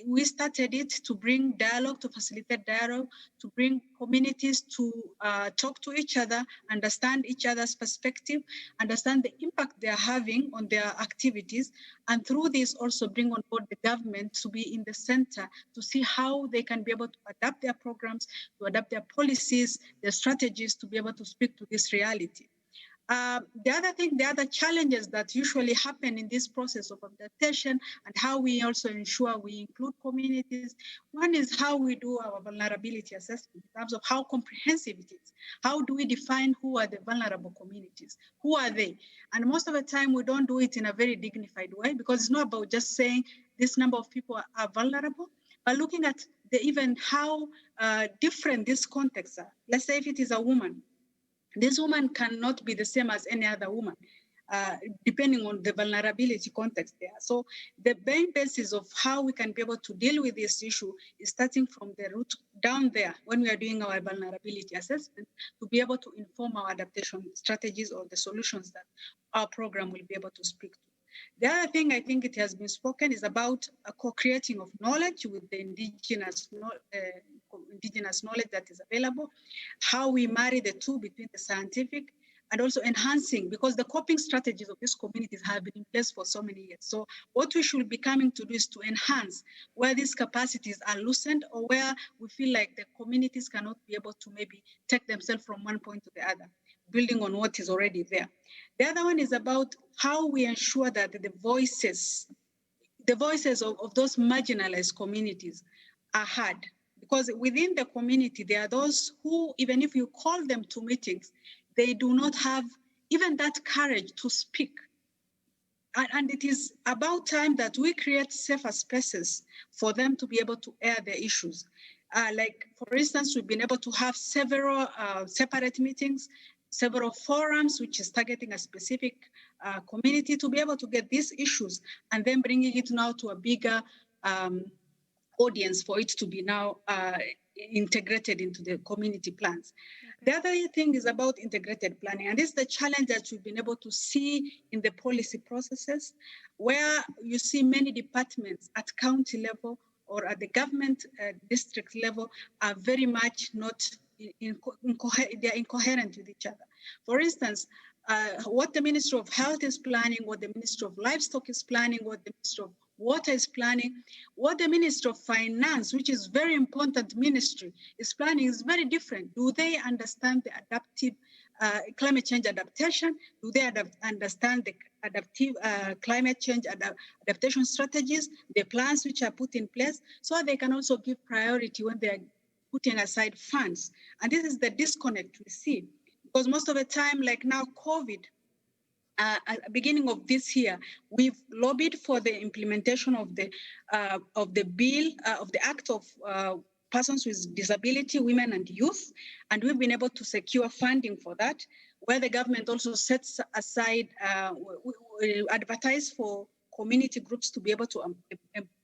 Speaker 8: we started it to bring dialogue, to facilitate dialogue, to bring communities to talk to each other, understand each other's perspective, understand the impact they're having on their activities, and through this also bring on board the government to be in the center to see how they can be able to adapt their programs, to adapt their policies, their strategies to be able to speak to this reality. The other challenges that usually happen in this process of adaptation and how we also ensure we include communities, one is how we do our vulnerability assessment in terms of how comprehensive it is. How do we define who are the vulnerable communities? Who are they? And most of the time we don't do it in a very dignified way, because it's not about just saying this number of people are vulnerable, but looking at even how different these contexts are. Let's say if it is a woman, this woman cannot be the same as any other woman, depending on the vulnerability context there. So the main basis of how we can be able to deal with this issue is starting from the root down there when we are doing our vulnerability assessment to be able to inform our adaptation strategies or the solutions that our program will be able to speak to. The other thing I think it has been spoken is about a co-creating of knowledge with the indigenous knowledge that is available, how we marry the two between the scientific and also enhancing, because the coping strategies of these communities have been in place for so many years. So what we should be coming to do is to enhance where these capacities are loosened or where we feel like the communities cannot be able to maybe take themselves from one point to the other, building on what is already there. The other one is about how we ensure that the voices of those marginalized communities are heard. Because within the community, there are those who, even if you call them to meetings, they do not have even that courage to speak. And it is about time that we create safer spaces for them to be able to air their issues. Like, for instance, we've been able to have several separate meetings, several forums, which is targeting a specific community to be able to get these issues and then bringing it now to a bigger audience for it to be now integrated into the community plans. Okay. The other thing is about integrated planning, and this is the challenge that we've been able to see in the policy processes, where you see many departments at county level or at the government district level are very much not they're incoherent with each other. For instance, what the Ministry of Health is planning, what the Ministry of Livestock is planning, what the Ministry of Water is planning, what the Ministry of Finance, which is very important ministry, is planning is very different. Do they understand the adaptive climate change adaptation? Do they understand the adaptive climate change adaptation strategies, the plans which are put in place, so they can also give priority when they are putting aside funds? And this is the disconnect we see. Because most of the time, like now, COVID, at the beginning of this year, we've lobbied for the implementation of the bill, of the Act of Persons with Disability, Women and Youth, and we've been able to secure funding for that, where the government also sets aside, we advertise for community groups to be able to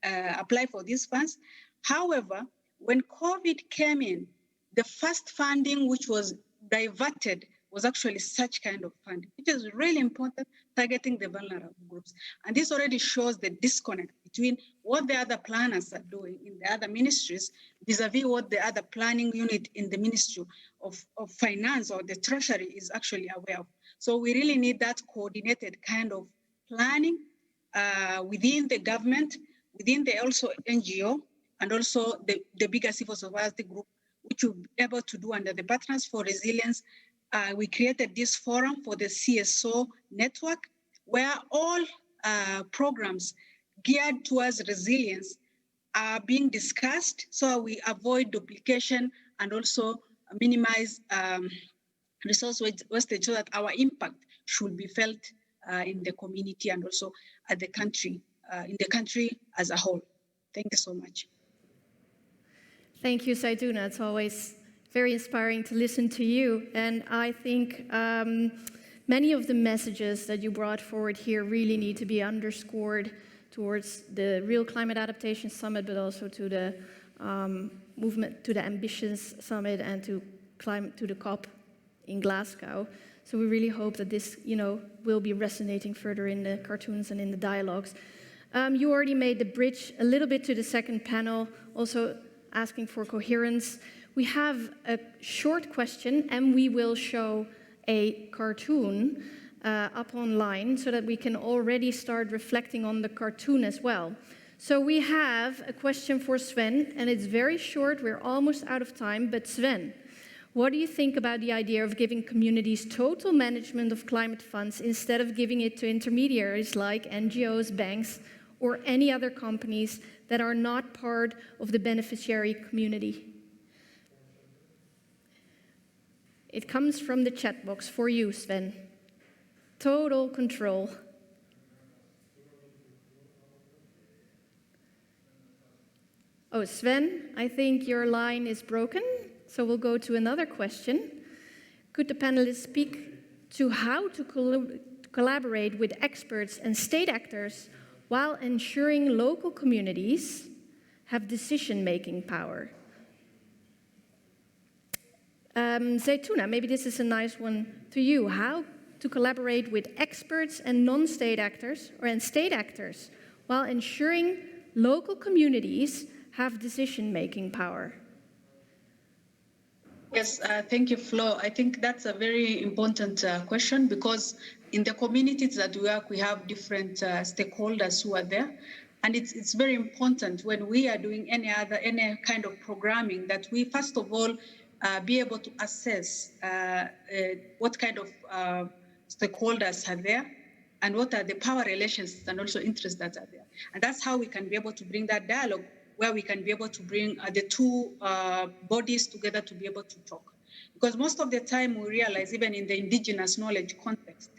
Speaker 8: apply for these funds. However, when COVID came in, the first funding which was diverted was actually such kind of funding, which is really important, targeting the vulnerable groups. And this already shows the disconnect between what the other planners are doing in the other ministries vis-a-vis what the other planning unit in the Ministry of Finance or the Treasury is actually aware of. So we really need that coordinated kind of planning within the government, within the also NGO, and also the bigger civil society group, which we'll be able to do under the Partners for Resilience. We created this forum for the CSO network, where all programs geared towards resilience are being discussed, so we avoid duplication and also minimize resource wastage, so that our impact should be felt in the community and also at the country, in the country as a whole. Thank you so much.
Speaker 2: Thank you, Saiduna. It's always very inspiring to listen to you. And I think many of the messages that you brought forward here really need to be underscored towards the real Climate Adaptation Summit, but also to the movement, to the Ambitions Summit, and to the COP in Glasgow. So we really hope that this, will be resonating further in the cartoons and in the dialogues. You already made the bridge a little bit to the second panel, also asking for coherence. We have a short question, and we will show a cartoon up online so that we can already start reflecting on the cartoon as well. So we have a question for Sven, and it's very short. We're almost out of time, but Sven, what do you think about the idea of giving communities total management of climate funds instead of giving it to intermediaries like NGOs, banks, or any other companies that are not part of the beneficiary community? It comes from the chat box for you, Sven. Total control. Oh, Sven, I think your line is broken, so we'll go to another question. Could the panelists speak to how to collaborate with experts and state actors while ensuring local communities have decision-making power? Zaytuna, maybe this is a nice one to you. How to collaborate with experts and non-state actors, and state actors, while ensuring local communities have decision-making power?
Speaker 8: Yes, thank you, Flo. I think that's a very important question, because in the communities that we work, we have different stakeholders who are there. And it's very important when we are doing any kind of programming that we, first of all, be able to assess what kind of stakeholders are there and what are the power relations and also interests that are there. And that's how we can be able to bring that dialogue, where we can be able to bring the two bodies together to be able to talk. Because most of the time we realize, even in the indigenous knowledge context,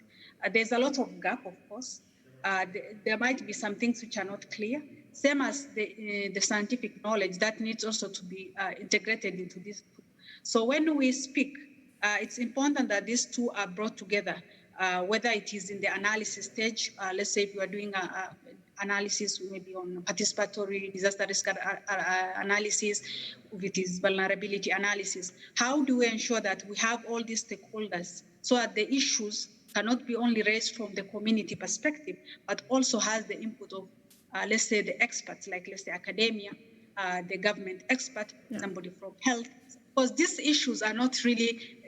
Speaker 8: there's a lot of gap, of course. There might be some things which are not clear, same as the scientific knowledge that needs also to be integrated into this. So when we speak, it's important that these two are brought together, whether it is in the analysis stage. Let's say if you are doing analysis maybe on participatory disaster risk analysis, if it is vulnerability analysis. How do we ensure that we have all these stakeholders so that the issues cannot be only raised from the community perspective, but also has the input of, let's say, the experts, like let's say academia, the government expert, somebody from health, because these issues are not really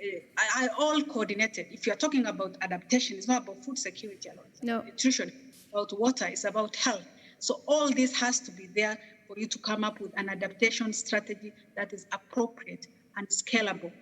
Speaker 8: are all coordinated. If you're talking about adaptation, it's not about food security alone. It's about nutrition, about water, it's about health. So all this has to be there for you to come up with an adaptation strategy that is appropriate and scalable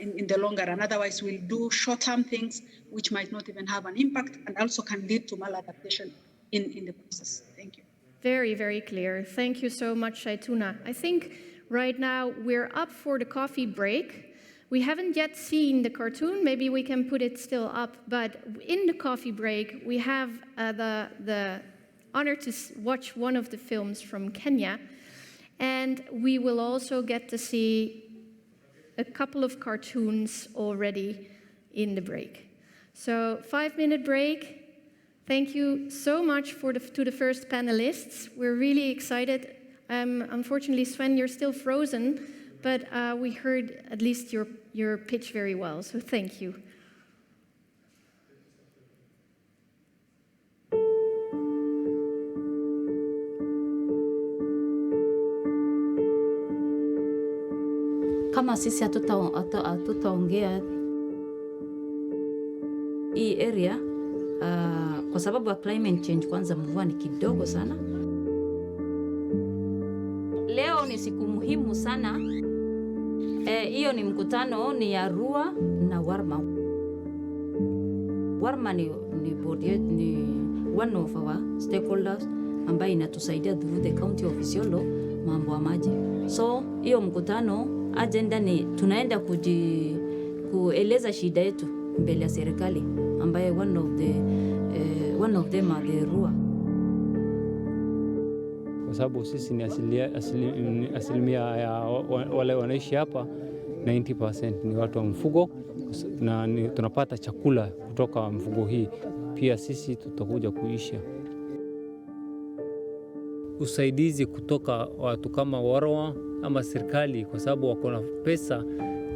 Speaker 8: in the longer run. Otherwise, we'll do short-term things which might not even have an impact and also can lead to maladaptation in the process. Thank you.
Speaker 2: Very, very clear. Thank you so much, Zaytuna. I think right now we're up for the coffee break. We haven't yet seen the cartoon. Maybe we can put it still up. But in the coffee break, we have the honor to watch one of the films from Kenya. And we will also get to see a couple of cartoons already in the break. So 5-minute break. Thank you so much to the first panelists. We're really excited. Unfortunately, Sven, you're still frozen, but we heard at least your pitch very well, so thank you.
Speaker 9: Kama sisi hatutaongea hii area kwa sababu ya climate change, kwanza mvua ni kidogo sana. Leo ni siku muhimu sana. Hiyo ni mkutano ni ya Arua na Warma. Warma ni one of our stakeholders ambaye inatusaidia through the county of Isiolo mambo ya maji. So hiyo mkutano agenda ni tunaenda kueleza shida yetu mbele ya serikali ambaye one of them are the Arua.
Speaker 10: Kwa sababu sisi ni asilimia ya wale wanaishi hapa, 90% ni watu wa mfugo na tunapata chakula kutoka mfugo hii. Pia sisi tutakuja kuisha. Usaidizi kutoka watu kama Warwa ama serikali, kwa sababu wako na pesa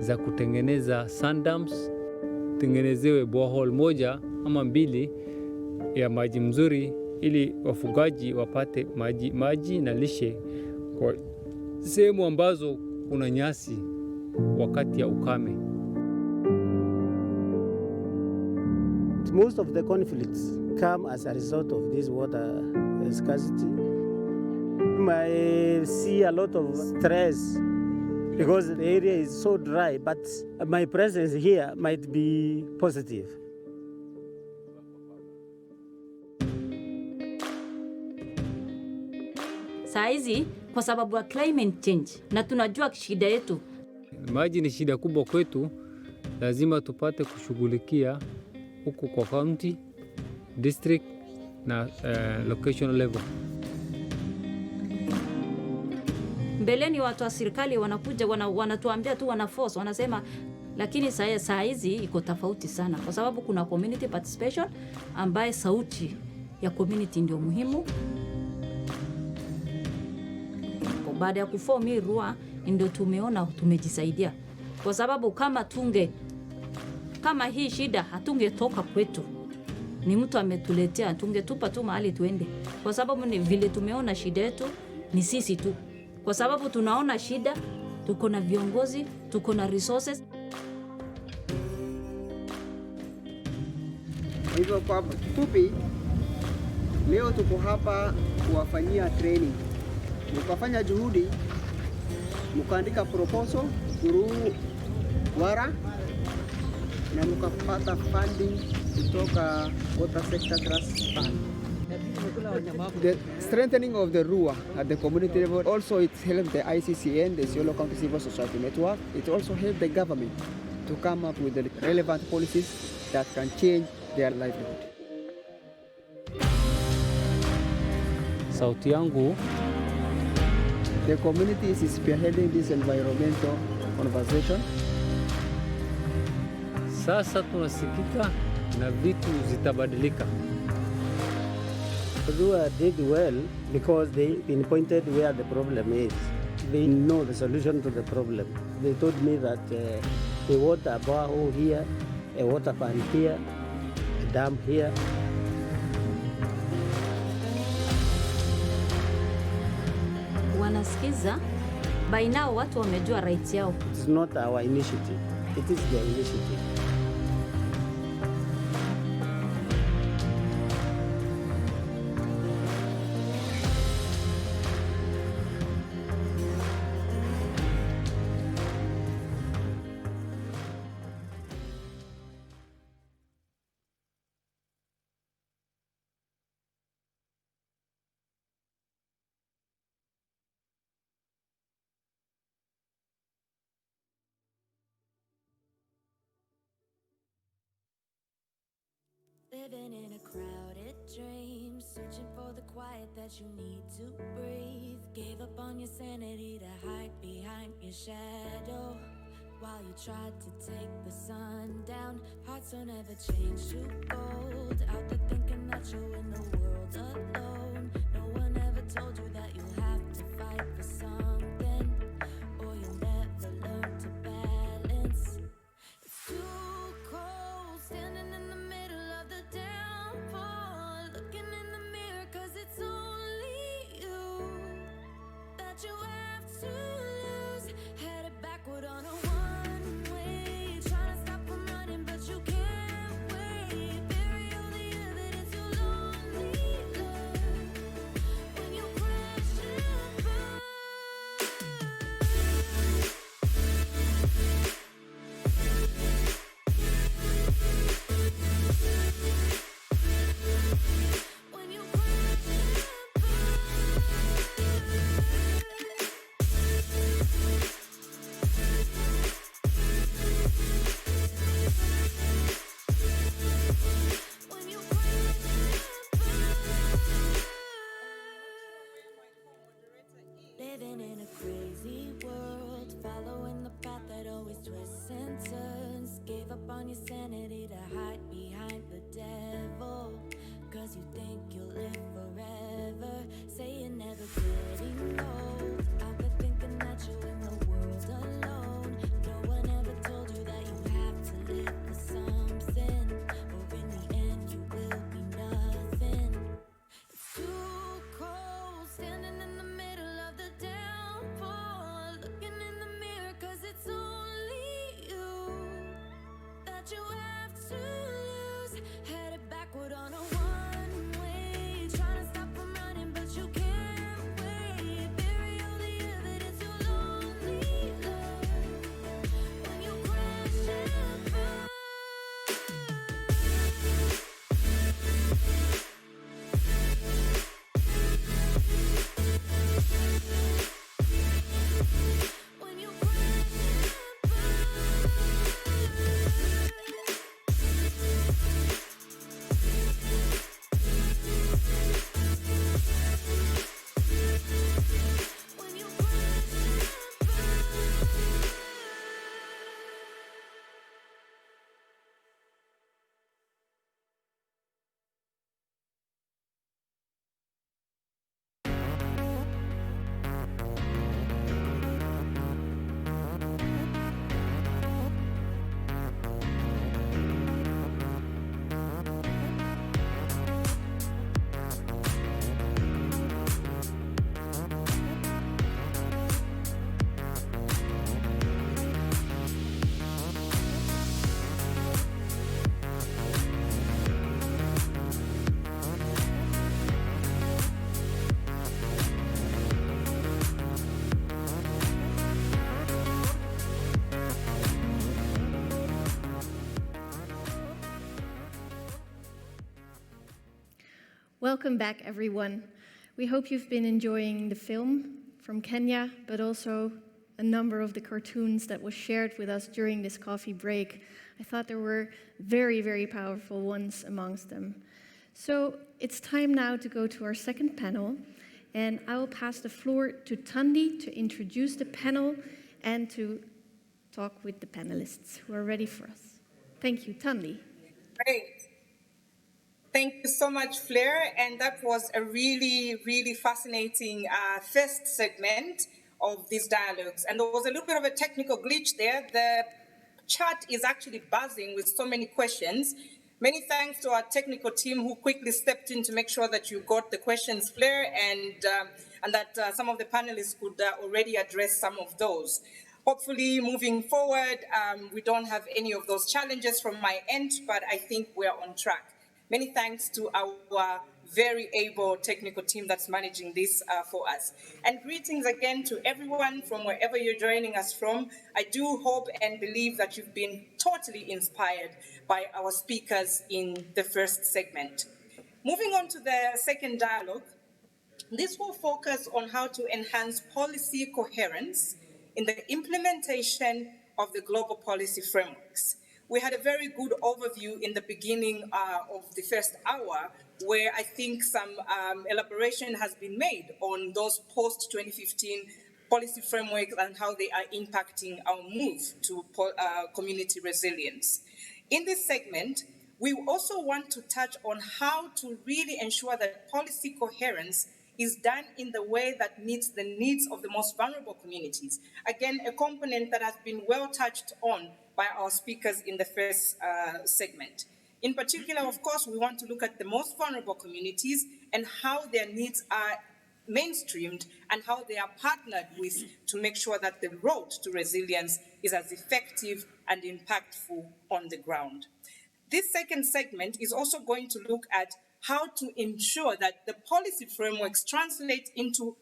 Speaker 10: za kutengeneza sand dams, tengenezewe borehole moja ama mbili ya maji mzuri, ili wafugaji wapate maji na lishe kwa sehemu ambazo kuna nyasi wakati ya ukame.
Speaker 11: Most of the conflicts come as a result of this water scarcity. I see a lot of stress because the area is so dry, but my presence here might be positive.
Speaker 9: Saa hizi kwa sababu ya climate change na tunajua shida yetu.
Speaker 10: Maji ni shida kubwa kwetu, lazima tupate kushughulikia huku kwa county, district na location level.
Speaker 9: Mbeleni watu wa serikali wanakuja wanatuambia tu force, wanasema, lakini saa hizi iko tofauti sana kwa sababu kuna community participation ambaye sauti ya community ndio muhimu. Baada ya kuform hii RUA ndio tumeona tumejisaidia, kwa sababu kama hii shida hatungetoka kwetu, ni mtu ametuletea, tungetupa tu mahali tuende, kwa sababu ni vile tumeona shida yetu ni sisi tu, kwa sababu tunaona shida, tuko na viongozi, tuko na resources.
Speaker 12: Hivyo kwa kifupi, leo tuko hapa kuwafanyia training. Mkafanya juhudi, mkaandika proposal through WARA na mkapata funding kutoka Water Sector Trust Fund. The strengthening of the RUA at the community level also it helped the ICCN, the Isiolo County Civil Society Network. It also helped the government to come up with the relevant policies that can change their livelihood.
Speaker 10: Sauti yangu,
Speaker 12: the community is spearheading this environmental conversation.
Speaker 10: Sasa tunasikika na vitu zitabadilika.
Speaker 11: RUA did well because they pinpointed where the problem is. They know the solution to the problem. They told me that the water borehole here, a water pan here, a dam here.
Speaker 9: Wanasikiza, by now watu wamejua rights yao.
Speaker 11: It's not our initiative, it is their initiative.
Speaker 13: Living in a crowded dream, searching for the quiet that you need to breathe. Gave up on your sanity to hide behind your shadow, while you tried to take the sun down. Hearts don't ever change to gold, out there thinking that you're in the world alone. No one ever told you that you'll have to fight for something, or you'll never learn to balance. It's too cold, standing in the middle of the downpour, looking in the mirror, 'cause it's only you that you have to lose. Headed backward on a one-way, trying to stop from running, but you can't wait. Bury all the evidence, you'll only learn when you crash and burn. on your sanity to hide behind the devil. Cause you think you'll live forever, say you're never getting old. Out there thinking that you're in the world alone. No one ever told you that you have to live for something, or in the end you will be nothing. It's too cold standing in the middle of the downpour, looking in the mirror cause it's only you that you have to lose. Headed backward on a one-way, trying to stop from running but you can't wait. Bury all the evidence you'll only learn when you crash and burn. When you crash and burn. When you crash and burn.
Speaker 2: Welcome back, everyone. We hope you've been enjoying the film from Kenya, but also a number of the cartoons that was shared with us during this coffee break. I thought there were very, very powerful ones amongst them. So it's time now to go to our second panel, and I will pass the floor to Tandy to introduce the panel and to talk with the panelists who are ready for us. Thank you, Tandy.
Speaker 3: Great. Thank you so much, Flair. And that was a really, really fascinating first segment of these dialogues. And there was a little bit of a technical glitch there. The chat is actually buzzing with so many questions. Many thanks to our technical team who quickly stepped in to make sure that you got the questions, Flair, and that some of the panelists could already address some of those. Hopefully, moving forward, we don't have any of those challenges from my end, but I think we're on track. Many thanks to our very able technical team that's managing this for us. And greetings again to everyone from wherever you're joining us from. I do hope and believe that you've been totally inspired by our speakers in the first segment. Moving on to the second dialogue, this will focus on how to enhance policy coherence in the implementation of the global policy frameworks. We had a very good overview in the beginning of the first hour, where I think some elaboration has been made on those post-2015 policy frameworks and how they are impacting our move to community resilience. In this segment, we also want to touch on how to really ensure that policy coherence is done in the way that meets the needs of the most vulnerable communities. Again, a component that has been well touched on by our speakers in the first segment. In particular, of course, we want to look at the most vulnerable communities and how their needs are mainstreamed and how they are partnered with to make sure that the road to resilience is as effective and impactful on the ground. This second segment is also going to look at how to ensure that the policy frameworks translate into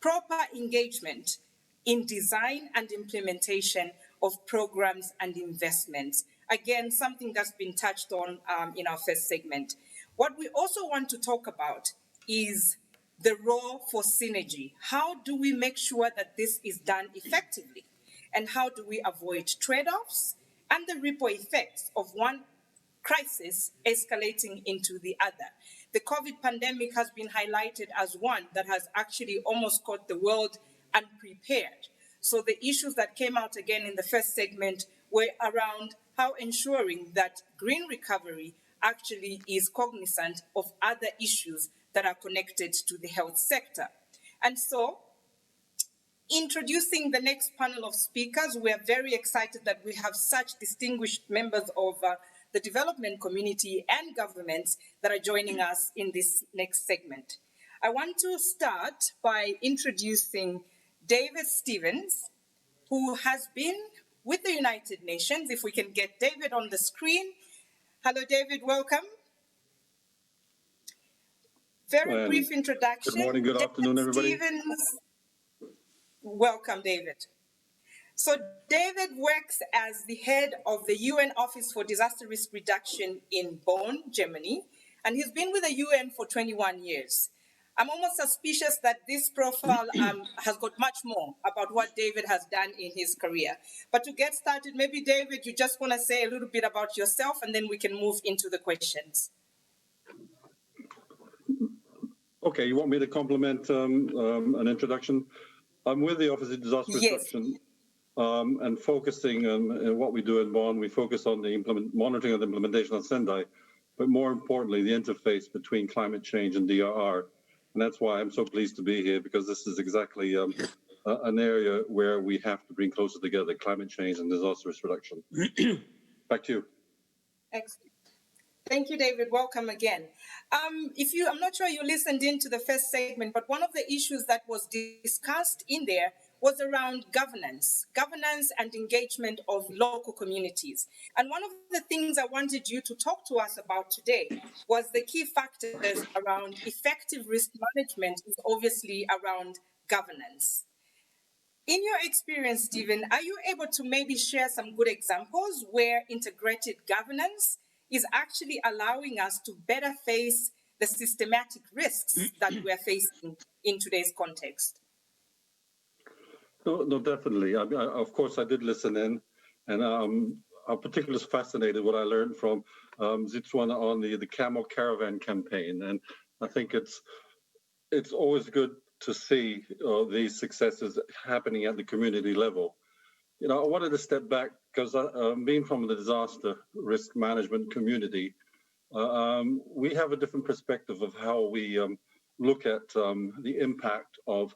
Speaker 3: proper engagement in design and implementation of programs and investments. Again, something that's been touched on in our first segment. What we also want to talk about is the role for synergy. How do we make sure that this is done effectively? And how do we avoid trade-offs and the ripple effects of one crisis escalating into the other? The COVID pandemic has been highlighted as one that has actually almost caught the world unprepared. So the issues that came out again in the first segment were around how ensuring that green recovery actually is cognizant of other issues that are connected to the health sector. And so, introducing the next panel of speakers, we are very excited that we have such distinguished members of the development community and governments that are joining us in this next segment. I want to start by introducing David Stevens, who has been with the United Nations. If we can get David on the screen. Hello, David, welcome. Very brief introduction.
Speaker 14: Good morning, good afternoon, everybody.
Speaker 3: Stevens. Welcome, David. So David works as the head of the UN Office for Disaster Risk Reduction in Bonn, Germany, and he's been with the UN for 21 years. I'm almost suspicious that this profile has got much more about what David has done in his career. But to get started, maybe, David, you just want to say a little bit about yourself, and then we can move into the questions.
Speaker 14: Okay, you want me to complement an introduction? I'm with the Office of Disaster Reduction, and focusing on what we do in Bonn. We focus on the monitoring and implementation of Sendai, but more importantly, the interface between climate change and DRR. And that's why I'm so pleased to be here, because this is exactly an area where we have to bring closer together climate change and disaster risk reduction. Back to you.
Speaker 3: Excellent. Thank you, David. Welcome again. I'm not sure you listened in to the first segment, but one of the issues that was discussed in there was around governance and engagement of local communities. And one of the things I wanted you to talk to us about today was the key factors around effective risk management is obviously around governance. In your experience, Stephen, are you able to maybe share some good examples where integrated governance is actually allowing us to better face the systematic risks that we're facing in today's context?
Speaker 14: No, definitely. Of course, I did listen in, and I'm particularly fascinated what I learned from Zitswana on the Camel Caravan campaign, and I think it's always good to see these successes happening at the community level. You know, I wanted to step back because being from the disaster risk management community, we have a different perspective of how we look at the impact of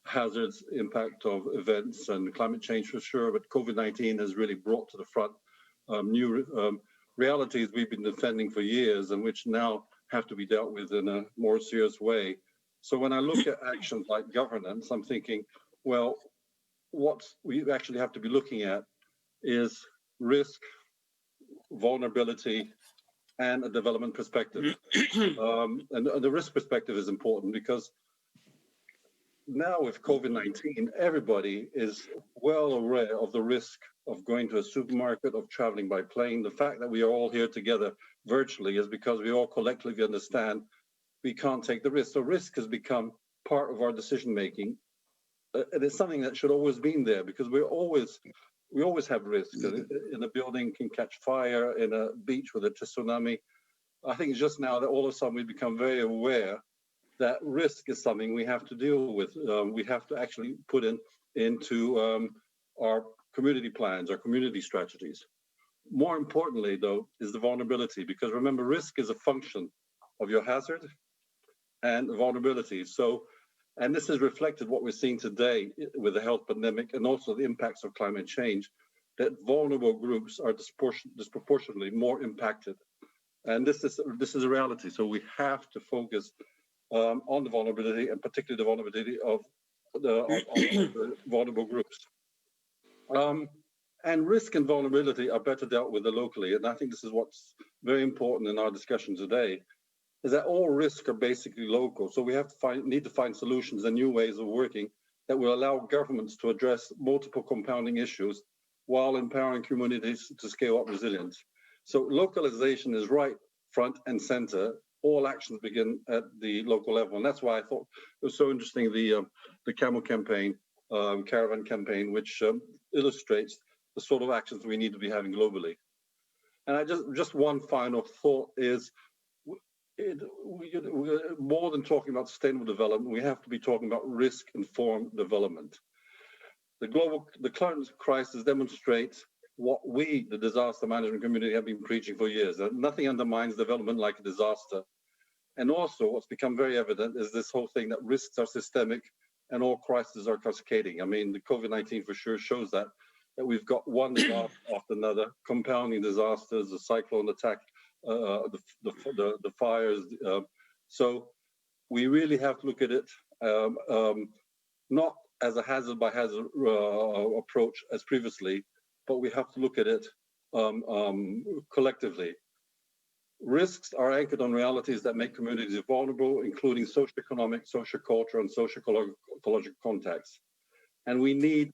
Speaker 14: hazards, impact of events and climate change for sure, but COVID-19 has really brought to the front new realities we've been defending for years and which now have to be dealt with in a more serious way. So when I look at actions like governance, I'm thinking, well, what we actually have to be looking at is risk, vulnerability, and a development perspective. And the risk perspective is important because now with COVID-19, everybody is well aware of the risk of going to a supermarket, of traveling by plane. The fact that we are all here together virtually is because we all collectively understand we can't take the risk. So risk has become part of our decision-making. And it's something that should always be there because we always have risk. In a building can catch fire, in a beach with a tsunami. I think it's just now that all of a sudden we become very aware that risk is something we have to deal with. We have to actually put into our community plans, our community strategies. More importantly, though, is the vulnerability, because remember, risk is a function of your hazard and vulnerability. So, and this is reflected what we're seeing today with the health pandemic and also the impacts of climate change, that vulnerable groups are disproportionately more impacted. And this is a reality. So we have to focus on the vulnerability, and particularly the vulnerability of the vulnerable groups. And risk and vulnerability are better dealt with locally. And I think this is what's very important in our discussion today, is that all risks are basically local. So we have to need to find solutions and new ways of working that will allow governments to address multiple compounding issues while empowering communities to scale up resilience. So localization is right front and center. All actions begin at the local level. And that's why I thought it was so interesting, the Camel campaign, Caravan campaign, which illustrates the sort of actions we need to be having globally. And I just one final thought is, more than talking about sustainable development, we have to be talking about risk-informed development. The climate crisis demonstrates what we, the disaster management community, have been preaching for years, that nothing undermines development like a disaster. And also what's become very evident is this whole thing that risks are systemic and all crises are cascading. I mean, the COVID-19 for sure shows that we've got one disaster after another, compounding disasters, the cyclone attack, the fires. So we really have to look at it not as a hazard by hazard approach as previously, but we have to look at it collectively. Risks are anchored on realities that make communities vulnerable, including socioeconomic, sociocultural, and socio-ecological contexts. And we need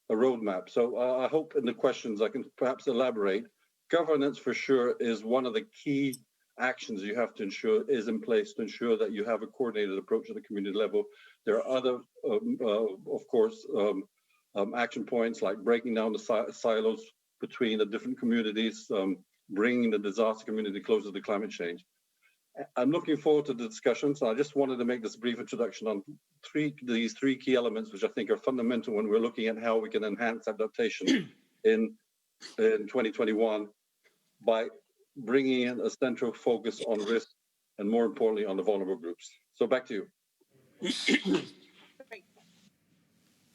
Speaker 14: a roadmap. So I hope in the questions I can perhaps elaborate. Governance for sure is one of the key actions you have to ensure is in place to ensure that you have a coordinated approach at the community level. There are other, of course, action points like breaking down the silos between the different communities, bringing the disaster community closer to climate change. I'm looking forward to the discussion. So I just wanted to make this brief introduction on these three key elements, which I think are fundamental when we're looking at how we can enhance adaptation in 2021 by bringing in a central focus on risk and, more importantly, on the vulnerable groups. So back to you.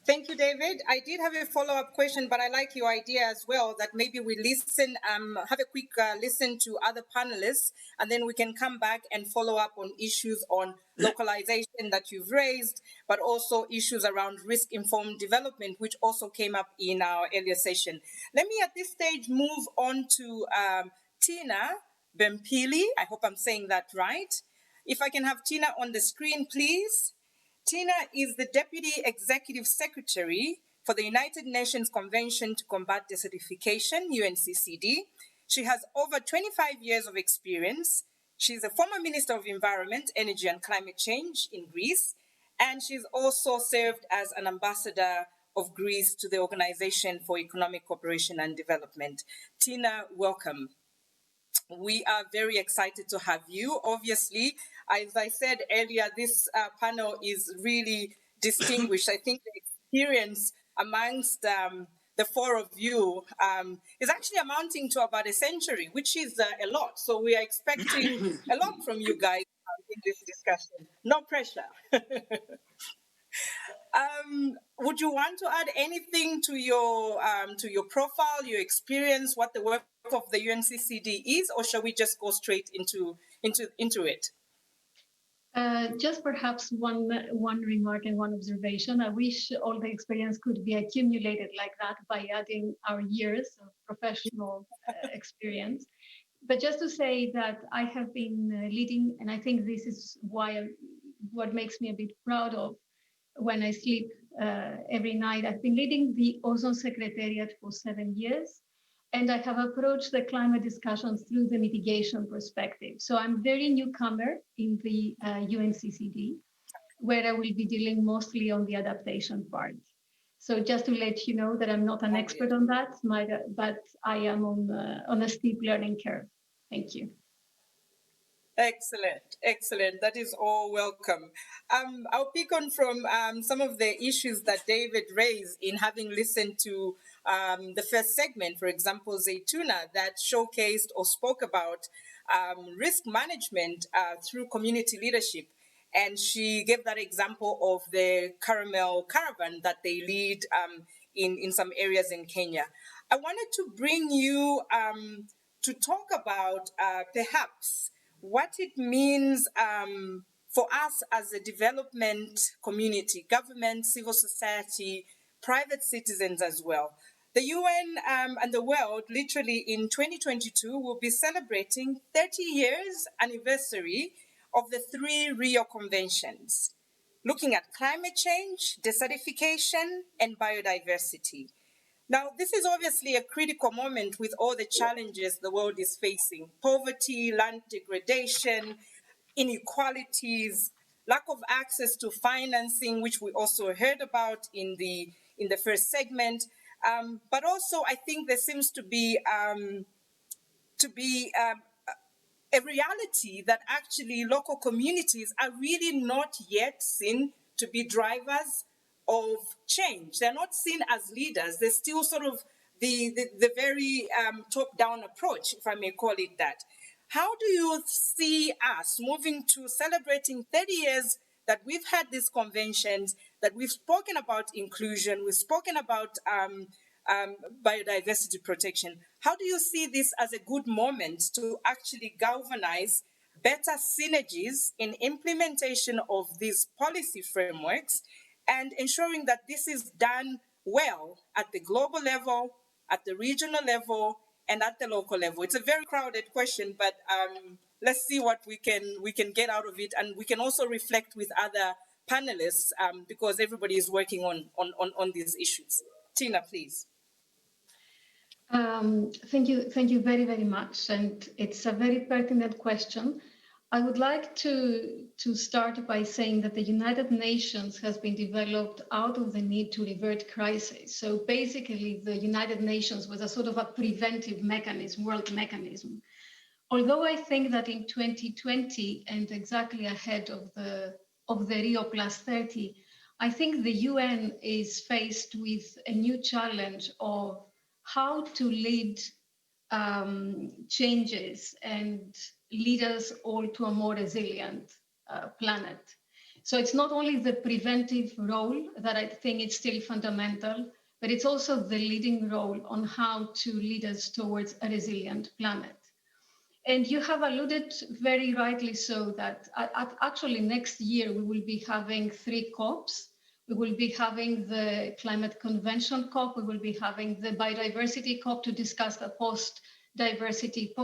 Speaker 3: Thank you, David. I did have a follow-up question, but I like your idea as well that maybe we listen, have a quick listen to other panelists, and then we can come back and follow up on issues on localization that you've raised, but also issues around risk-informed development, which also came up in our earlier session. Let me at this stage move on to Tina Bempili. I hope I'm saying that right. If I can have Tina on the screen, please. Tina is the Deputy Executive Secretary for the United Nations Convention to Combat Desertification, UNCCD. She has over 25 years of experience. She's a former Minister of Environment, Energy and Climate Change in Greece, and she's also served as an ambassador of Greece to the Organization for Economic Cooperation and Development. Tina, welcome. We are very excited to have you. Obviously, as I said earlier, this panel is really distinguished. I think the experience amongst the four of you is actually amounting to about a century, which is a lot. So we are expecting a lot from you guys in this discussion. No pressure. Would you want to add anything to your profile, your experience, what the work of the UNCCD is, or shall we just go straight into it?
Speaker 15: Just perhaps one remark and one observation. I wish all the experience could be accumulated like that by adding our years of professional experience. But just to say that I have been leading, and I think this is what makes me a bit proud of when I sleep every night. I've been leading the Ozone Secretariat for 7 years, and I have approached the climate discussions through the mitigation perspective. So I'm very newcomer in the UNCCD, where I will be dealing mostly on the adaptation part. So just to let you know that I'm not an expert on that, but I am on a steep learning curve. Thank you.
Speaker 3: Excellent, excellent. That is all welcome. I'll pick on from some of the issues that David raised in having listened to the first segment, for example, Zaytuna, that showcased or spoke about risk management through community leadership. And she gave that example of the caramel caravan that they lead in some areas in Kenya. I wanted to bring you to talk about perhaps what it means for us as a development community, government, civil society, private citizens as well. The UN and the world, literally in 2022, will be celebrating 30 years anniversary of the 3 Rio Conventions, looking at climate change, desertification, and biodiversity. Now, this is obviously a critical moment with all the challenges the world is facing: poverty, land degradation, inequalities, lack of access to financing, which we also heard about in the first segment. But also, I think there seems to be a reality that actually local communities are really not yet seen to be drivers of change. They're not seen as leaders. They're still sort of the very top-down approach, if I may call it that. How do you see us moving to celebrating 30 years that we've had these conventions, that we've spoken about inclusion, we've spoken about biodiversity protection? How do you see this as a good moment to actually galvanize better synergies in implementation of these policy frameworks and ensuring that this is done well at the global level, at the regional level, and at the local level? It's a very crowded question, but let's see what we can get out of it, and we can also reflect with other panelists because everybody is working on these issues. Tina, please.
Speaker 15: Thank you very, very much. And it's a very pertinent question. I would like to start by saying that the United Nations has been developed out of the need to revert crisis. So basically, the United Nations was a sort of a preventive mechanism, world mechanism. Although I think that in 2020, and exactly ahead of the Rio +30, I think the UN is faced with a new challenge of how to lead changes and lead us all to a more resilient planet. So it's not only the preventive role that I think is still fundamental, but it's also the leading role on how to lead us towards a resilient planet. And you have alluded very rightly so that actually next year we will be having 3 COPs. We will be having the Climate Convention COP. We will be having the Biodiversity COP to discuss the post-20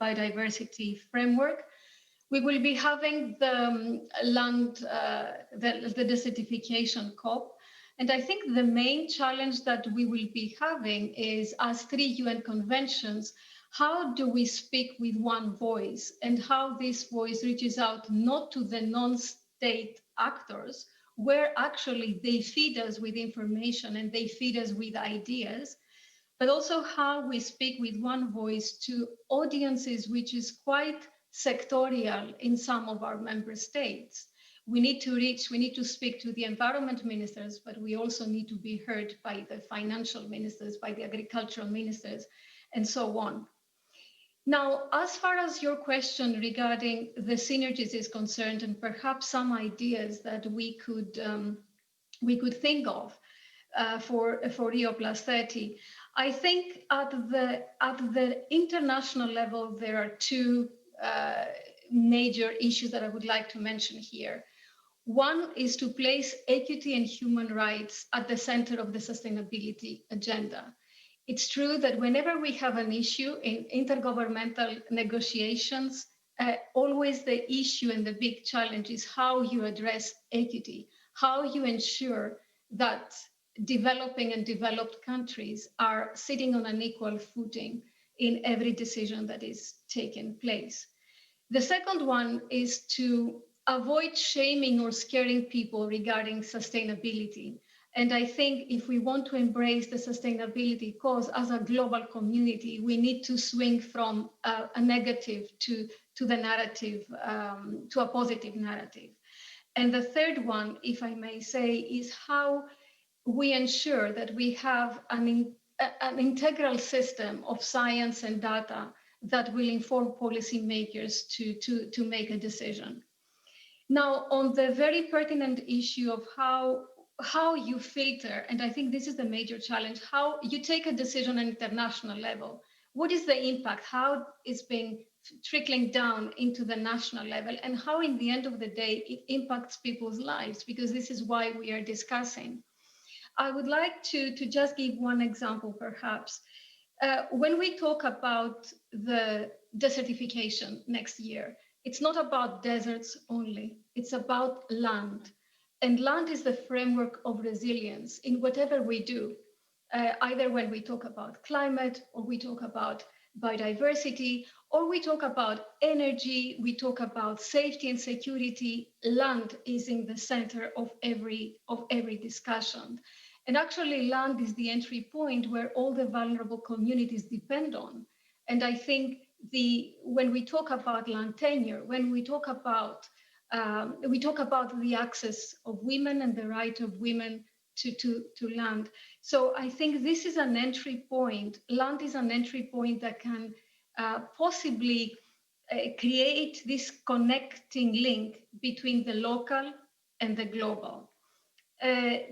Speaker 15: biodiversity framework. We will be having the the desertification COP. And I think the main challenge that we will be having is, as 3 UN conventions, how do we speak with one voice, and how this voice reaches out not to the non-state actors, where actually they feed us with information and they feed us with ideas, but also how we speak with one voice to audiences which is quite sectorial in some of our member states. We need to speak to the environment ministers, but we also need to be heard by the financial ministers, by the agricultural ministers, and so on. Now, as far as your question regarding the synergies is concerned, and perhaps some ideas that we could think of for Rio +30, I think at the international level there are 2 major issues that I would like to mention here. One is to place equity and human rights at the center of the sustainability agenda. It's true that whenever we have an issue in intergovernmental negotiations, always the issue and the big challenge is how you address equity, how you ensure that developing and developed countries are sitting on an equal footing in every decision that is taking place. The second one is to avoid shaming or scaring people regarding sustainability. And I think if we want to embrace the sustainability cause as a global community, we need to swing from a negative to the narrative, to a positive narrative. And the third one, if I may say, is how we ensure that we have an integral system of science and data that will inform policymakers to make a decision. Now, on the very pertinent issue of how you filter, and I think this is the major challenge, how you take a decision on international level. What is the impact? How it's being trickling down into the national level, and how in the end of the day it impacts people's lives, because this is why we are discussing. I would like to just give one example, perhaps. When we talk about the desertification next year, it's not about deserts only, it's about land. And land is the framework of resilience in whatever we do, either when we talk about climate, or we talk about biodiversity, or we talk about energy, we talk about safety and security. Land is in the center of every discussion. And actually, land is the entry point where all the vulnerable communities depend on. And I think when we talk about land tenure, when we talk about the access of women and the right of women to land. So I think this is an entry point. Land is an entry point that can possibly create this connecting link between the local and the global.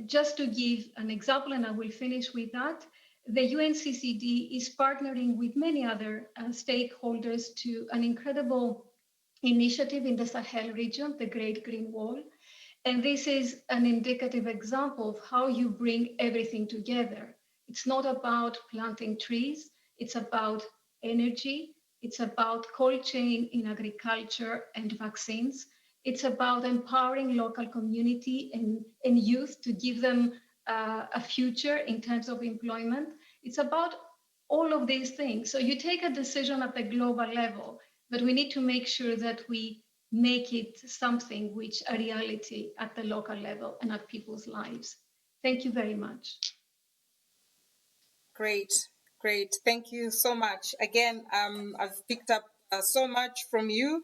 Speaker 15: Just to give an example, and I will finish with that, the UNCCD is partnering with many other stakeholders to an incredible initiative in the Sahel region, the Great Green Wall. And this is an indicative example of how you bring everything together. It's not about planting trees, it's about energy, it's about cold chain in agriculture and vaccines. It's about empowering local community and youth to give them a future in terms of employment. It's about all of these things. So you take a decision at the global level, but we need to make sure that we make it something which a reality at the local level and at people's lives. Thank you very much.
Speaker 3: Great, great. Thank you so much. Again, I've picked up so much from you.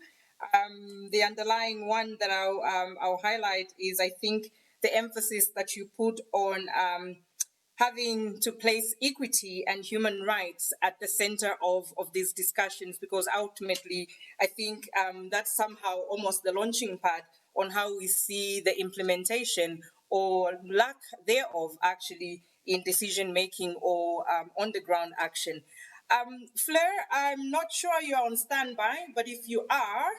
Speaker 3: The underlying one that I'll highlight is, I think, the emphasis that you put on having to place equity and human rights at the center of these discussions, because ultimately, I think that's somehow almost the launching pad on how we see the implementation or lack thereof actually in decision-making or on-the-ground action. Fleur, I'm not sure you're on standby, but if you are,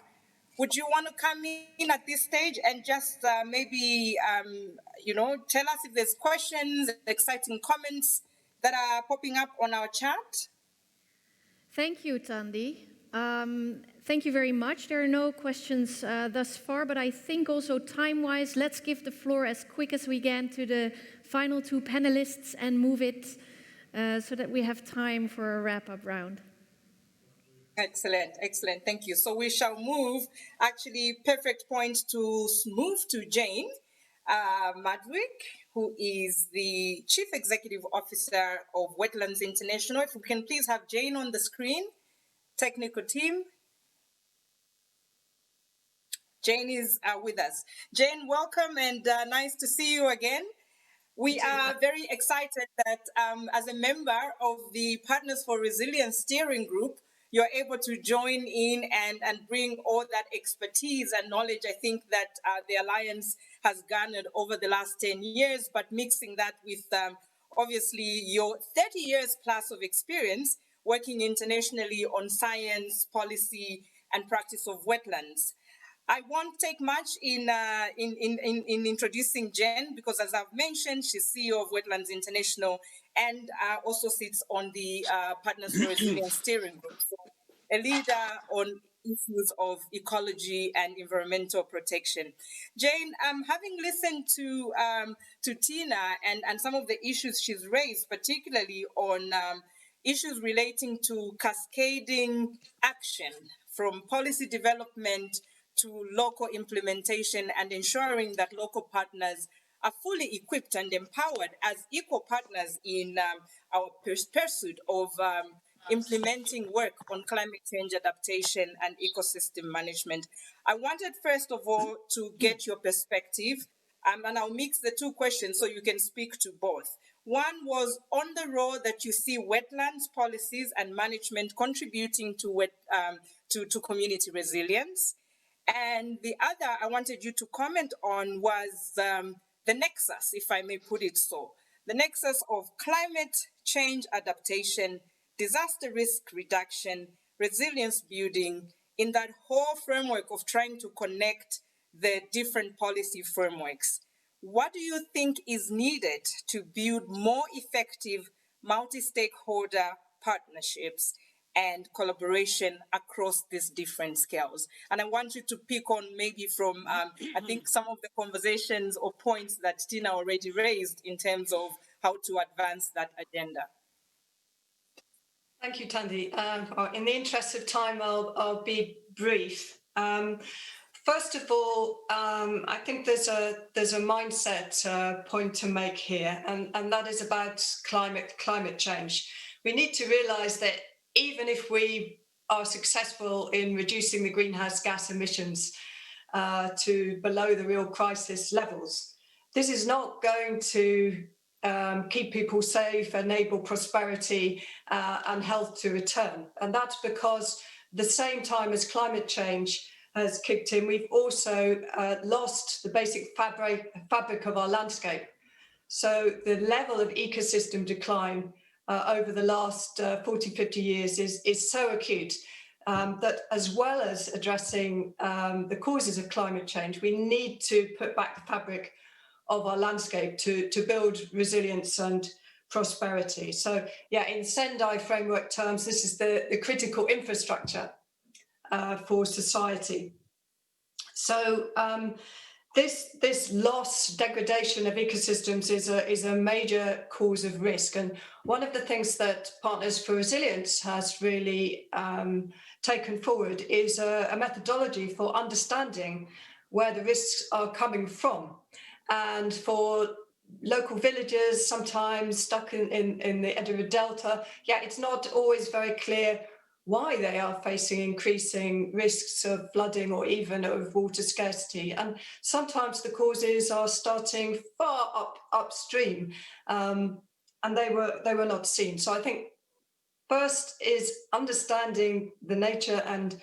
Speaker 3: would you want to come in at this stage and just maybe, tell us if there's questions, exciting comments that are popping up on our chat?
Speaker 2: Thank you, Tandy. Thank you very much. There are no questions thus far, but I think also time-wise, let's give the floor as quick as we can to the final two panelists and move it so that we have time for a wrap-up round.
Speaker 3: Excellent, excellent. Thank you. So we shall move, actually, perfect point to move to Jane Madwick, who is the Chief Executive Officer of Wetlands International. If we can please have Jane on the screen, technical team. Jane is with us. Jane, welcome and nice to see you again. We are very excited that as a member of the Partners for Resilience Steering Group, you're able to join in and bring all that expertise and knowledge, I think, that the Alliance has garnered over the last 10 years, but mixing that with, obviously, your 30 years plus of experience working internationally on science, policy, and practice of wetlands. I won't take much in introducing Jen, because as I've mentioned, she's CEO of Wetlands International and also sits on the Partners for Resilience Steering Group. So a leader on issues of ecology and environmental protection. Jane, having listened to Tina and some of the issues she's raised, particularly on issues relating to cascading action from policy development to local implementation and ensuring that local partners are fully equipped and empowered as equal partners in our pursuit of implementing work on climate change adaptation and ecosystem management. I wanted, first of all, to get your perspective, and I'll mix the two questions so you can speak to both. One was on the role that you see wetlands policies and management contributing to community resilience. And the other I wanted you to comment on was the nexus, if I may put it so, the nexus of climate change adaptation, disaster risk reduction, resilience building, in that whole framework of trying to connect the different policy frameworks. What do you think is needed to build more effective multi-stakeholder partnerships and collaboration across these different scales? And I want you to pick on maybe from, I think, some of the conversations or points that Tina already raised in terms of how to advance that agenda.
Speaker 16: Thank you, Tandy. In the interest of time, I'll be brief. First of all, I think there's a mindset point to make here, and that is about climate change. We need to realise that even if we are successful in reducing the greenhouse gas emissions to below the real crisis levels, this is not going to keep people safe, enable prosperity and health to return. And that's because the same time as climate change has kicked in, we've also lost the basic fabric of our landscape. So the level of ecosystem decline over the last 40, 50 years is so acute that, as well as addressing the causes of climate change, we need to put back the fabric of our landscape to build resilience and prosperity. So yeah, in Sendai framework terms, this is the critical infrastructure for society. So this loss, degradation of ecosystems is a major cause of risk. And one of the things that Partners for Resilience has really taken forward is a methodology for understanding where the risks are coming from. And for local villagers, sometimes stuck in the Edinburgh Delta, yeah, it's not always very clear why they are facing increasing risks of flooding or even of water scarcity. And sometimes the causes are starting far upstream, and they were not seen. So I think first is understanding the nature and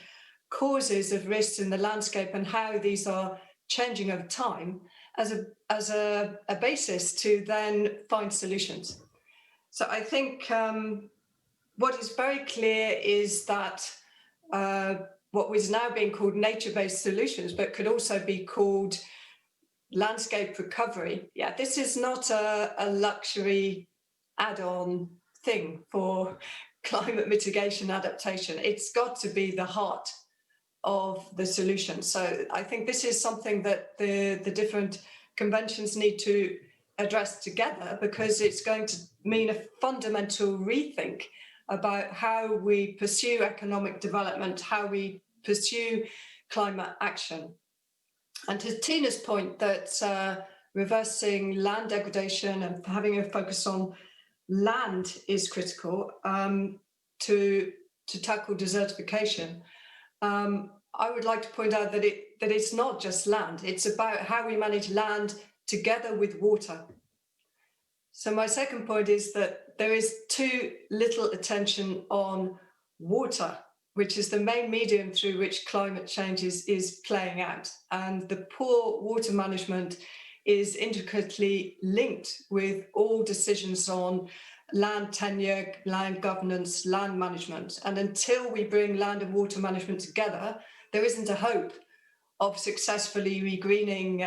Speaker 16: causes of risks in the landscape and how these are changing over time as a basis to then find solutions. So I think what is very clear is that what was now being called nature-based solutions, but could also be called landscape recovery. Yeah, this is not a luxury add-on thing for climate mitigation adaptation. It's got to be the heart of the solution. So I think this is something that the different conventions need to address together, because it's going to mean a fundamental rethink about how we pursue economic development, how we pursue climate action. And to Tina's point that reversing land degradation and having a focus on land is critical to tackle desertification. I would like to point out that it's not just land, it's about how we manage land together with water. So my second point is that there is too little attention on water, which is the main medium through which climate change is playing out. And the poor water management is intricately linked with all decisions on land tenure, land governance, land management. And until we bring land and water management together, there isn't a hope of successfully regreening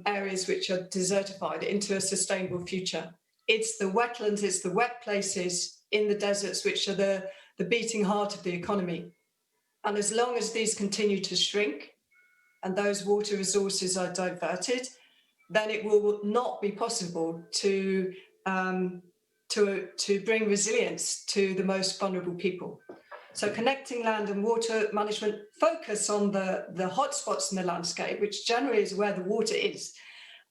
Speaker 16: areas which are desertified into a sustainable future. It's the wetlands, it's the wet places in the deserts which are the beating heart of the economy. And as long as these continue to shrink and those water resources are diverted, then it will not be possible to bring resilience to the most vulnerable people. So connecting land and water management, focus on the hotspots in the landscape, which generally is where the water is,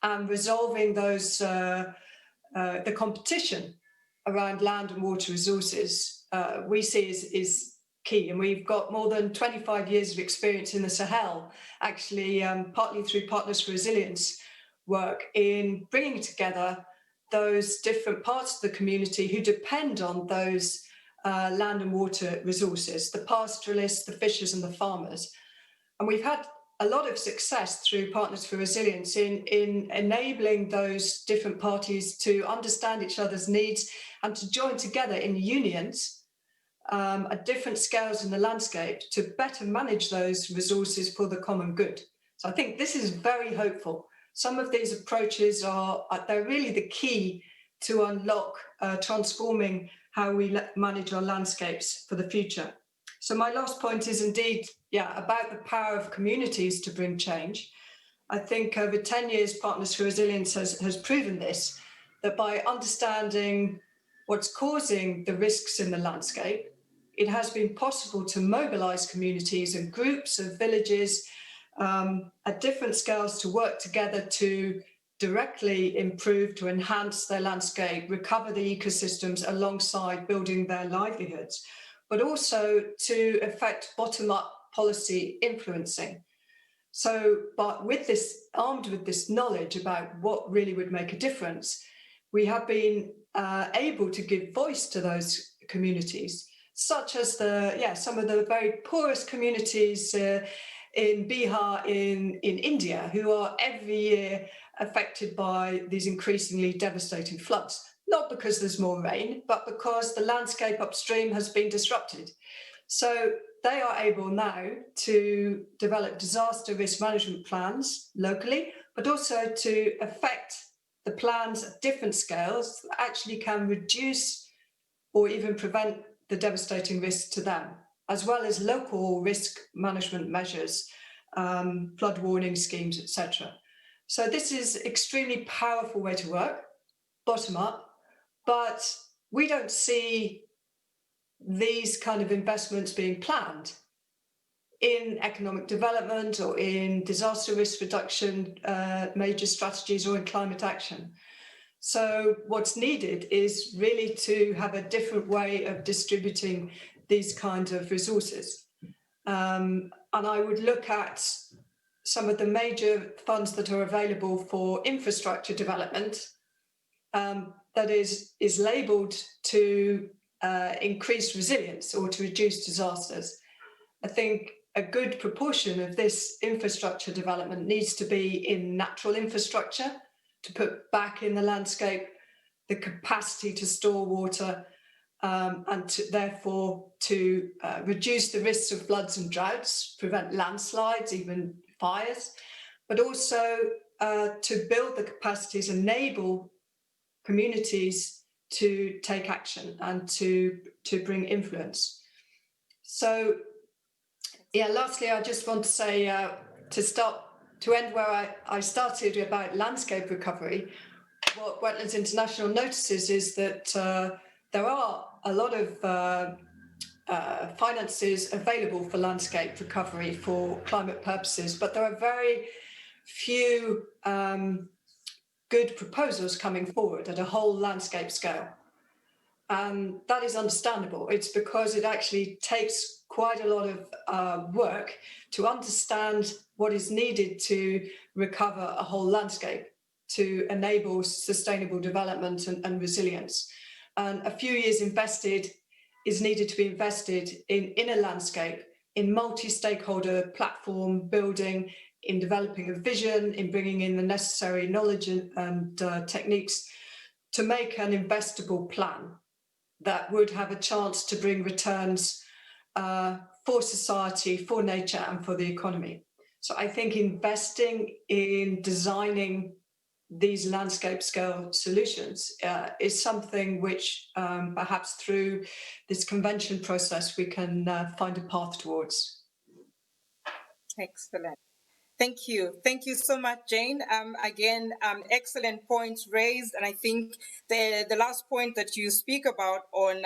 Speaker 16: and resolving those the competition around land and water resources we see is key. And we've got more than 25 years of experience in the Sahel, actually partly through Partners for Resilience work in bringing together those different parts of the community who depend on those land and water resources, the pastoralists, the fishers and the farmers. And we've had a lot of success through Partners for Resilience in enabling those different parties to understand each other's needs and to join together in unions at different scales in the landscape to better manage those resources for the common good. So I think this is very hopeful. Some of these approaches they're really the key to unlock transforming how we manage our landscapes for the future. So my last point is indeed, about the power of communities to bring change. I think over 10 years, Partners for Resilience has proven this, that by understanding what's causing the risks in the landscape, it has been possible to mobilize communities and groups of villages at different scales to work together to directly improve, to enhance their landscape, recover the ecosystems alongside building their livelihoods, but also to effect bottom-up policy influencing. But armed with this knowledge about what really would make a difference, we have been able to give voice to those communities, such as some of the very poorest communities in Bihar in India, who are every year affected by these increasingly devastating floods. Not because there's more rain, but because the landscape upstream has been disrupted. So they are able now to develop disaster risk management plans locally, but also to affect the plans at different scales that actually can reduce or even prevent the devastating risks to them, as well as local risk management measures, flood warning schemes, etc. So this is an extremely powerful way to work, bottom up, but we don't see these kind of investments being planned in economic development or in disaster risk reduction major strategies or in climate action. So what's needed is really to have a different way of distributing these kinds of resources. And I would look at some of the major funds that are available for infrastructure development that is labelled to increase resilience or to reduce disasters. I think a good proportion of this infrastructure development needs to be in natural infrastructure to put back in the landscape the capacity to store water and therefore to reduce the risks of floods and droughts, prevent landslides, even fires, but also to build the capacities, enable communities to take action and to bring influence. So, yeah, lastly, I just want to say to end where I started about landscape recovery. What Wetlands International notices is that there are a lot of finances available for landscape recovery for climate purposes, but there are very few good proposals coming forward at a whole landscape scale. And that is understandable. It's because it actually takes quite a lot of work to understand what is needed to recover a whole landscape, to enable sustainable development and resilience. And a few years is needed to be invested in a landscape, in multi-stakeholder platform building, in developing a vision, in bringing in the necessary knowledge and techniques to make an investable plan that would have a chance to bring returns for society, for nature, and for the economy. So I think investing in designing these landscape scale solutions is something which perhaps through this convention process we can find a path towards.
Speaker 3: Excellent. Thank you. Thank you so much, Jane. Again, excellent points raised. And I think the last point that you speak about on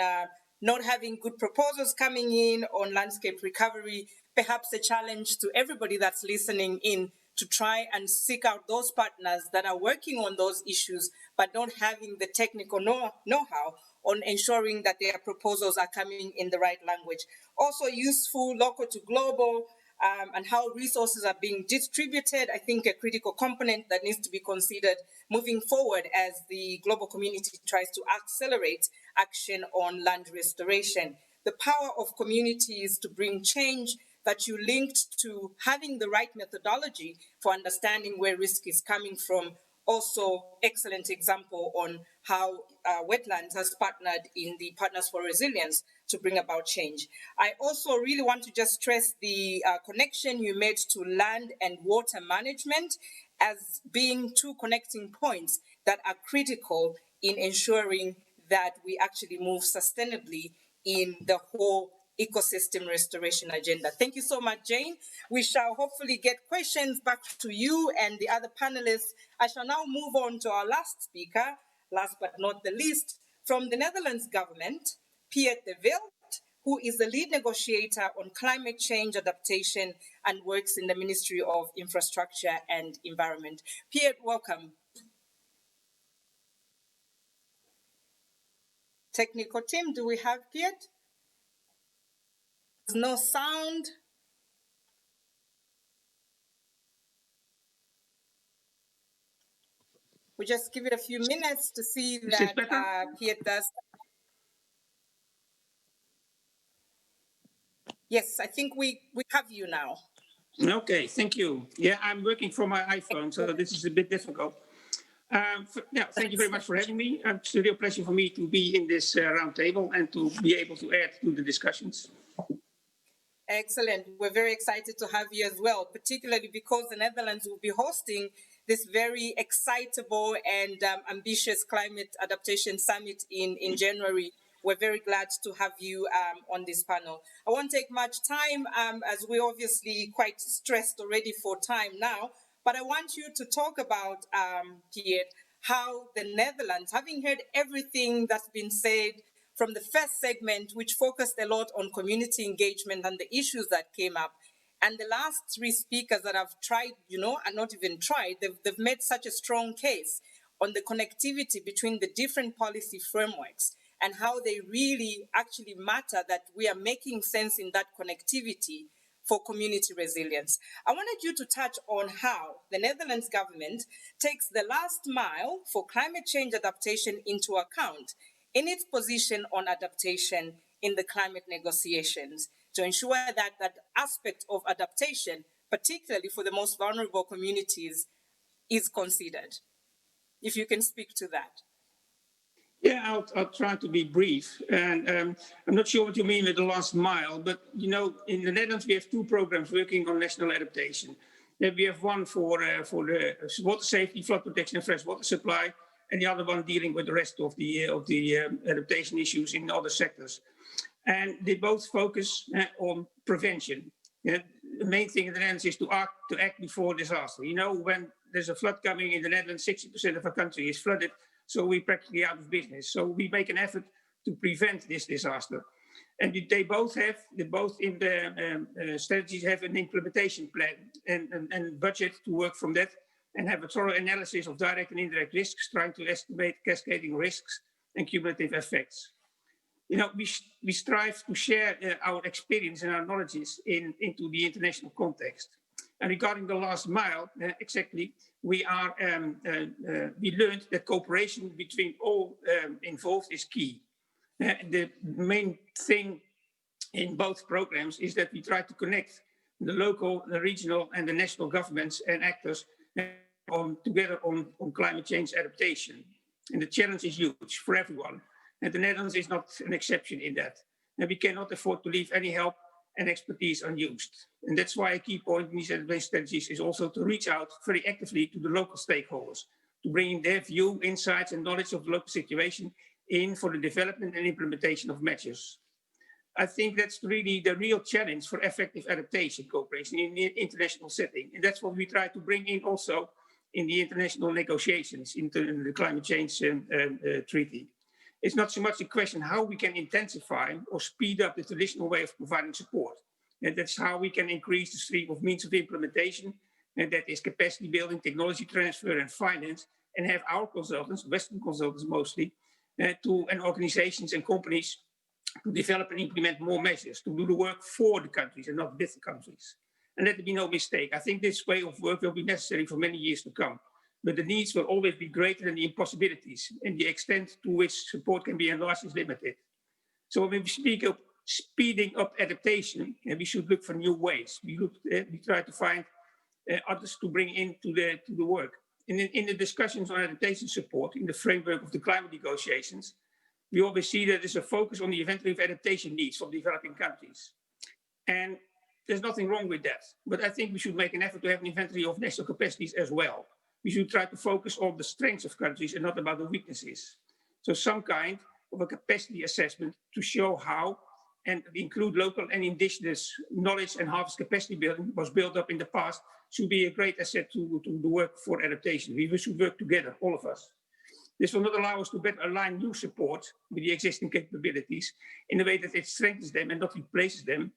Speaker 3: not having good proposals coming in on landscape recovery, perhaps a challenge to everybody that's listening in to try and seek out those partners that are working on those issues, but not having the technical know-how on ensuring that their proposals are coming in the right language. Also useful local to global, and how resources are being distributed, I think a critical component that needs to be considered moving forward as the global community tries to accelerate action on land restoration. The power of communities to bring change that you linked to having the right methodology for understanding where risk is coming from. Also, excellent example on how Wetlands has partnered in the Partners for Resilience to bring about change. I also really want to just stress the connection you made to land and water management as being two connecting points that are critical in ensuring that we actually move sustainably in the whole ecosystem restoration agenda. Thank you so much, Jane. We shall hopefully get questions back to you and the other panelists. I shall now move on to our last speaker, last but not the least, from the Netherlands government, De, who is the lead negotiator on climate change adaptation and works in the Ministry of Infrastructure and Environment. Welcome. Technical team, do we have Piet? There's no sound. We'll just give it a few minutes to see that Piet does. Yes, I think we have you now.
Speaker 17: Okay, thank you. Yeah, I'm working from my iPhone, so this is a bit difficult. Thank you very much for having me. It's a real pleasure for me to be in this roundtable and to be able to add to the discussions.
Speaker 3: Excellent. We're very excited to have you as well, particularly because the Netherlands will be hosting this very excitable and ambitious climate adaptation summit in January. We're very glad to have you on this panel. I won't take much time as we're obviously quite stressed already for time now, but I want you to talk about, Piet, how the Netherlands, having heard everything that's been said from the first segment, which focused a lot on community engagement and the issues that came up, and the last three speakers that have tried, and not even tried, they've made such a strong case on the connectivity between the different policy frameworks and how they really actually matter, that we are making sense in that connectivity for community resilience. I wanted you to touch on how the Netherlands government takes the last mile for climate change adaptation into account in its position on adaptation in the climate negotiations to ensure that that aspect of adaptation, particularly for the most vulnerable communities, is considered. If you can speak to that.
Speaker 17: Yeah, I'll try to be brief. And I'm not sure what you mean with the last mile, but in the Netherlands we have two programs working on national adaptation. Then we have one for the water safety, flood protection, and fresh water supply, and the other one dealing with the rest of the adaptation issues in other sectors. And they both focus on prevention. The main thing in the Netherlands is to act before disaster. When there's a flood coming in the Netherlands, 60% of our country is flooded. So we're practically out of business. So we make an effort to prevent this disaster. And they both in the strategies have an implementation plan and budget to work from that, and have a thorough analysis of direct and indirect risks, trying to estimate cascading risks and cumulative effects. We strive to share our experience and our knowledges into the international context. And regarding the last mile, exactly, we learned that cooperation between all involved is key. The main thing in both programs is that we try to connect the local, the regional, and the national governments and actors together on climate change adaptation. And the challenge is huge for everyone. And the Netherlands is not an exception in that. And we cannot afford to leave any help and expertise unused. And that's why a key point in these adaptation strategies is also to reach out very actively to the local stakeholders, to bring in their view, insights, and knowledge of the local situation in for the development and implementation of measures. I think that's really the real challenge for effective adaptation cooperation in the international setting. And that's what we try to bring in also in the international negotiations into the climate change treaty. It's not so much a question how we can intensify or speed up the traditional way of providing support. And that's how we can increase the stream of means of implementation, and that is capacity building, technology transfer, and finance, and have our consultants, Western consultants mostly, and organizations and companies to develop and implement more measures, to do the work for the countries and not with the countries. And let there be no mistake. I think this way of work will be necessary for many years to come. But the needs will always be greater than the impossibilities, and the extent to which support can be enlarged is limited. So when we speak of speeding up adaptation, we should look for new ways. We try to find others to bring into the work. In the discussions on adaptation support in the framework of the climate negotiations, we always see that there's a focus on the inventory of adaptation needs from developing countries. And there's nothing wrong with that. But I think we should make an effort to have an inventory of national capacities as well. We should try to focus on the strengths of countries and not about the weaknesses. So some kind of a capacity assessment to show how and include local and indigenous knowledge and harvest capacity building was built up in the past should be a great asset to the work for adaptation. We should work together, all of us. This will not allow us to better align new support with the existing capabilities in a way that it strengthens them and not replaces them,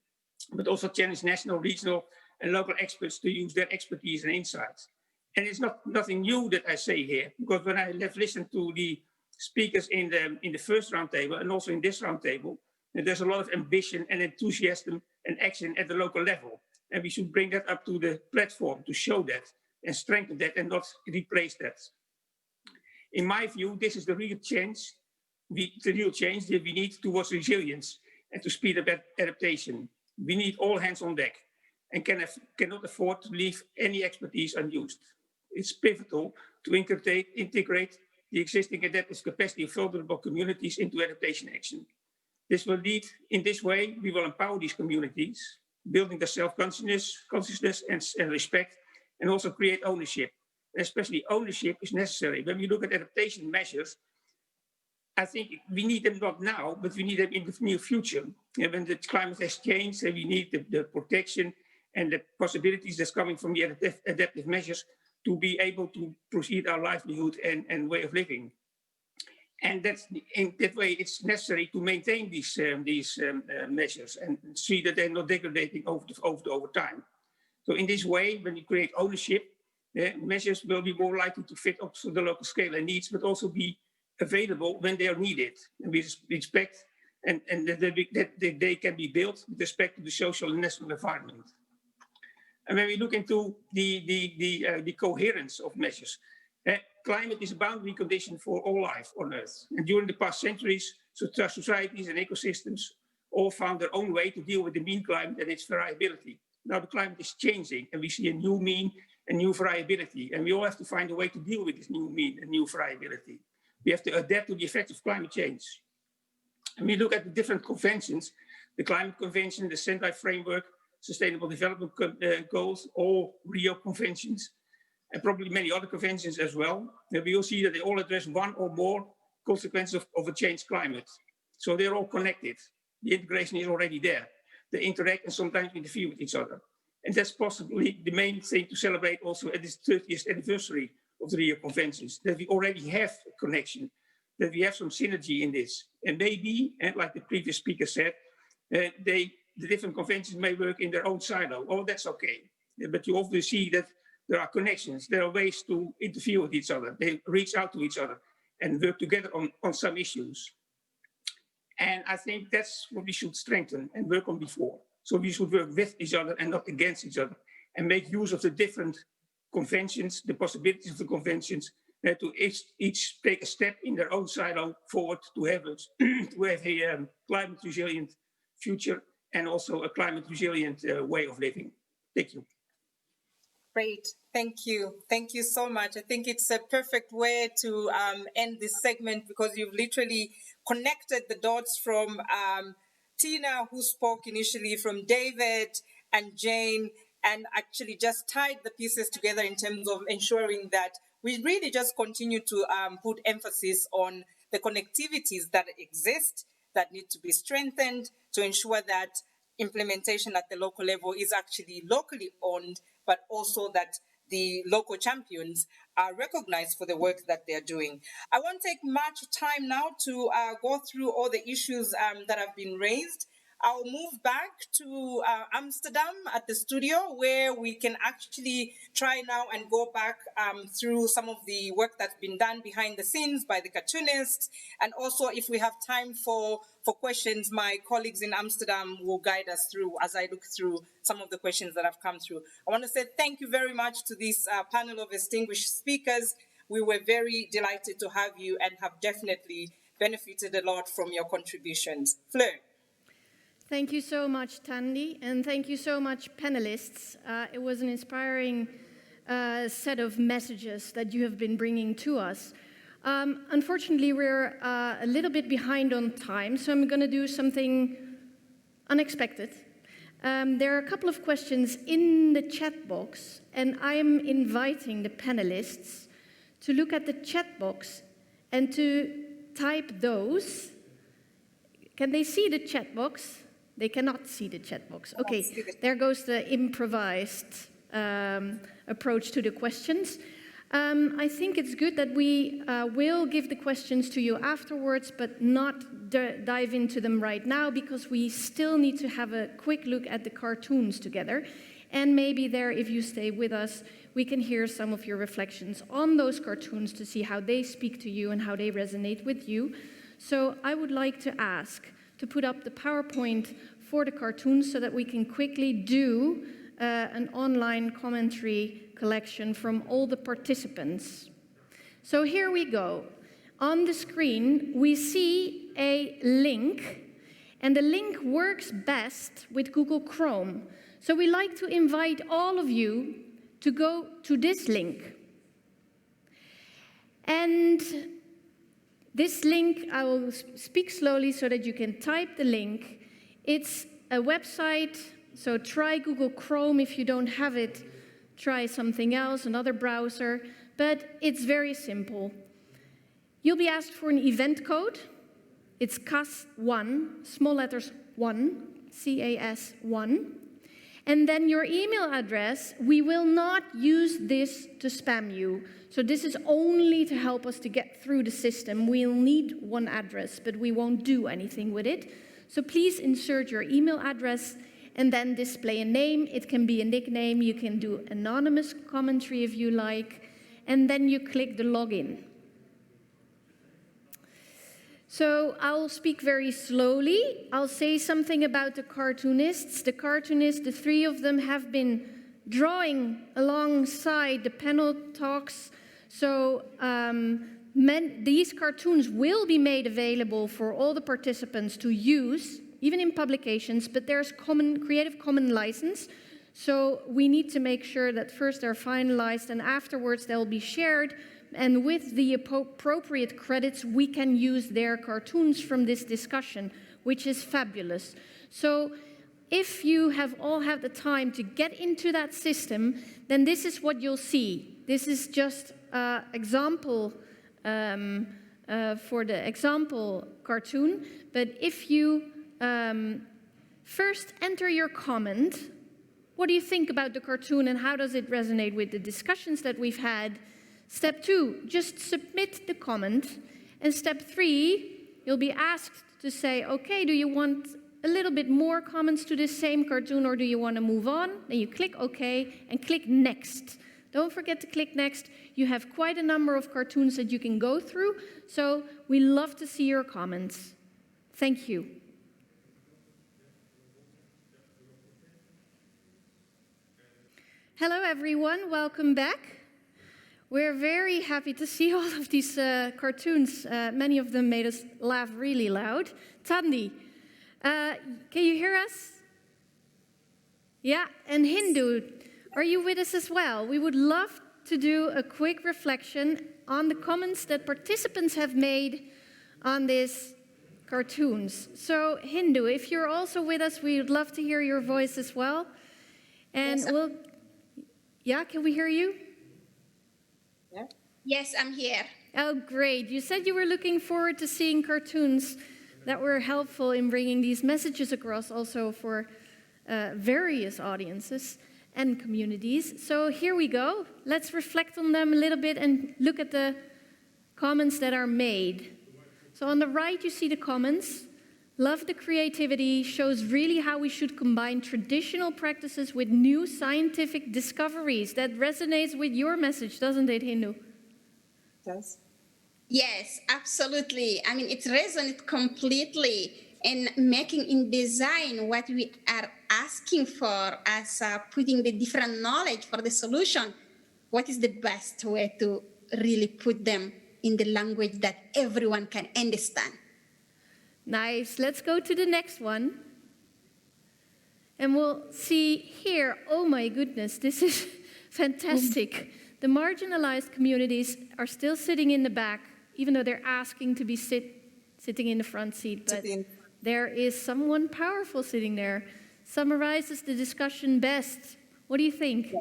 Speaker 17: but also challenge national, regional, and local experts to use their expertise and insights. And it's nothing new that I say here, because when I have listened to the speakers in the first roundtable and also in this roundtable, there's a lot of ambition and enthusiasm and action at the local level. And we should bring that up to the platform to show that and strengthen that and not replace that. In my view, this is the real change, that we need towards resilience and to speed up adaptation. We need all hands on deck and cannot afford to leave any expertise unused. It's pivotal to integrate the existing adaptive capacity of vulnerable communities into adaptation action. This will lead, in this way, we will empower these communities, building their self-consciousness and respect, and also create ownership. Especially ownership is necessary. When we look at adaptation measures, I think we need them not now, but we need them in the near future. And when the climate has changed, we need the protection and the possibilities that's coming from the adaptive measures to be able to proceed our livelihood and way of living. And that's, in that way, it's necessary to maintain these measures and see that they're not degrading over time. So in this way, when you create ownership, measures will be more likely to fit up to the local scale and needs, but also be available when they are needed. And we respect and that they can be built with respect to the social and national environment. And when we look into the coherence of measures, climate is a boundary condition for all life on Earth. And during the past centuries, societies and ecosystems all found their own way to deal with the mean climate and its variability. Now the climate is changing and we see a new mean and new variability. And we all have to find a way to deal with this new mean and new variability. We have to adapt to the effects of climate change. And we look at the different conventions, the Climate Convention, the Sendai Framework, Sustainable Development Goals, all Rio conventions, and probably many other conventions as well. And we will see that they all address one or more consequences of a changed climate. So they're all connected. The integration is already there. They interact and sometimes interfere with each other. And that's possibly the main thing to celebrate also at this 30th anniversary of the Rio Conventions, that we already have a connection, that we have some synergy in this. And maybe, and like the previous speaker said, the different conventions may work in their own silo. Oh, that's okay. But you often see that there are connections. There are ways to interfere with each other. They reach out to each other and work together on some issues. And I think that's what we should strengthen and work on before. So we should work with each other and not against each other and make use of the different conventions, the possibilities of the conventions, to each take a step in their own silo forward to have a climate resilient future and also a climate resilient way of living. Thank you.
Speaker 3: Great, thank you. Thank you so much. I think it's a perfect way to end this segment because you've literally connected the dots from Tina, who spoke initially, from David and Jane, and actually just tied the pieces together in terms of ensuring that we really just continue to put emphasis on the connectivities that exist, that need to be strengthened to ensure that implementation at the local level is actually locally owned, but also that the local champions are recognized for the work that they're doing. I won't take much time now to go through all the issues that have been raised. I'll move back to Amsterdam at the studio where we can actually try now and go back through some of the work that's been done behind the scenes by the cartoonists. And also, if we have time for questions, my colleagues in Amsterdam will guide us through as I look through some of the questions that have come through. I want to say thank you very much to this panel of distinguished speakers. We were very delighted to have you and have definitely benefited a lot from your contributions. Fleur.
Speaker 2: Thank you so much, Tandy, and thank you so much, panelists. It was an inspiring set of messages that you have been bringing to us. Unfortunately, we're a little bit behind on time, so I'm going to do something unexpected. There are a couple of questions in the chat box, and I'm inviting the panelists to look at the chat box and to type those. Can they see the chat box? They cannot see the chat box. Okay, there goes the improvised approach to the questions. I think it's good that we will give the questions to you afterwards, but not dive into them right now because we still need to have a quick look at the cartoons together. And maybe there, if you stay with us, we can hear some of your reflections on those cartoons to see how they speak to you and how they resonate with you. So I would like to ask to put up the PowerPoint for the cartoons so that we can quickly do an online commentary collection from all the participants. So here we go. On the screen, we see a link, and the link works best with Google Chrome. So we like to invite all of you to go to this link. And this link, I will speak slowly so that you can type the link. It's a website, so try Google Chrome. If you don't have it, try something else, another browser, but it's very simple. You'll be asked for an event code. It's CAS1, small letters 1, CAS 1. And then your email address, we will not use this to spam you. So this is only to help us to get through the system. We'll need one address, but we won't do anything with it. So please insert your email address and then display a name. It can be a nickname. You can do anonymous commentary if you like. And then you click the login. So I'll speak very slowly. I'll say something about the cartoonists. The cartoonists, the three of them, have been drawing alongside the panel talks. So these cartoons will be made available for all the participants to use, even in publications, but there's Creative Commons license. So we need to make sure that first they're finalized and afterwards they'll be shared. And with the appropriate credits, we can use their cartoons from this discussion, which is fabulous. So if you have all had the time to get into that system, then this is what you'll see. This is just an example for the example cartoon. But if you first enter your comment, what do you think about the cartoon and how does it resonate with the discussions that we've had? Step 2, just submit the comment. And step 3, you'll be asked to say, okay, do you want a little bit more comments to this same cartoon or do you want to move on? Then you click OK and click Next. Don't forget to click Next. You have quite a number of cartoons that you can go through, so we love to see your comments. Thank you. Hello, everyone. Welcome back. We're very happy to see all of these cartoons. Many of them made us laugh really loud. Tandy, can you hear us? Yeah, and Hindu, are you with us as well? We would love to do a quick reflection on the comments that participants have made on these cartoons. So, Hindu, if you're also with us, we would love to hear your voice as well. And
Speaker 4: yes,
Speaker 2: yeah, can we hear you?
Speaker 4: Yes, I'm here.
Speaker 2: Oh, great. You said you were looking forward to seeing cartoons that were helpful in bringing these messages across also for various audiences and communities. So here we go. Let's reflect on them a little bit and look at the comments that are made. So on the right, you see the comments. Love the creativity, shows really how we should combine traditional practices with new scientific discoveries. That resonates with your message, doesn't it, Hindu?
Speaker 4: Does. Yes, absolutely. I mean, it resonates completely in making in design what we are asking for as putting the different knowledge for the solution. What is the best way to really put them in the language that everyone can understand?
Speaker 2: Nice. Let's go to the next one. And we'll see here, oh my goodness, this is fantastic. The marginalized communities are still sitting in the back, even though they're asking to be sitting in the front seat. But there is someone powerful sitting there. Summarizes the discussion best. What do you think?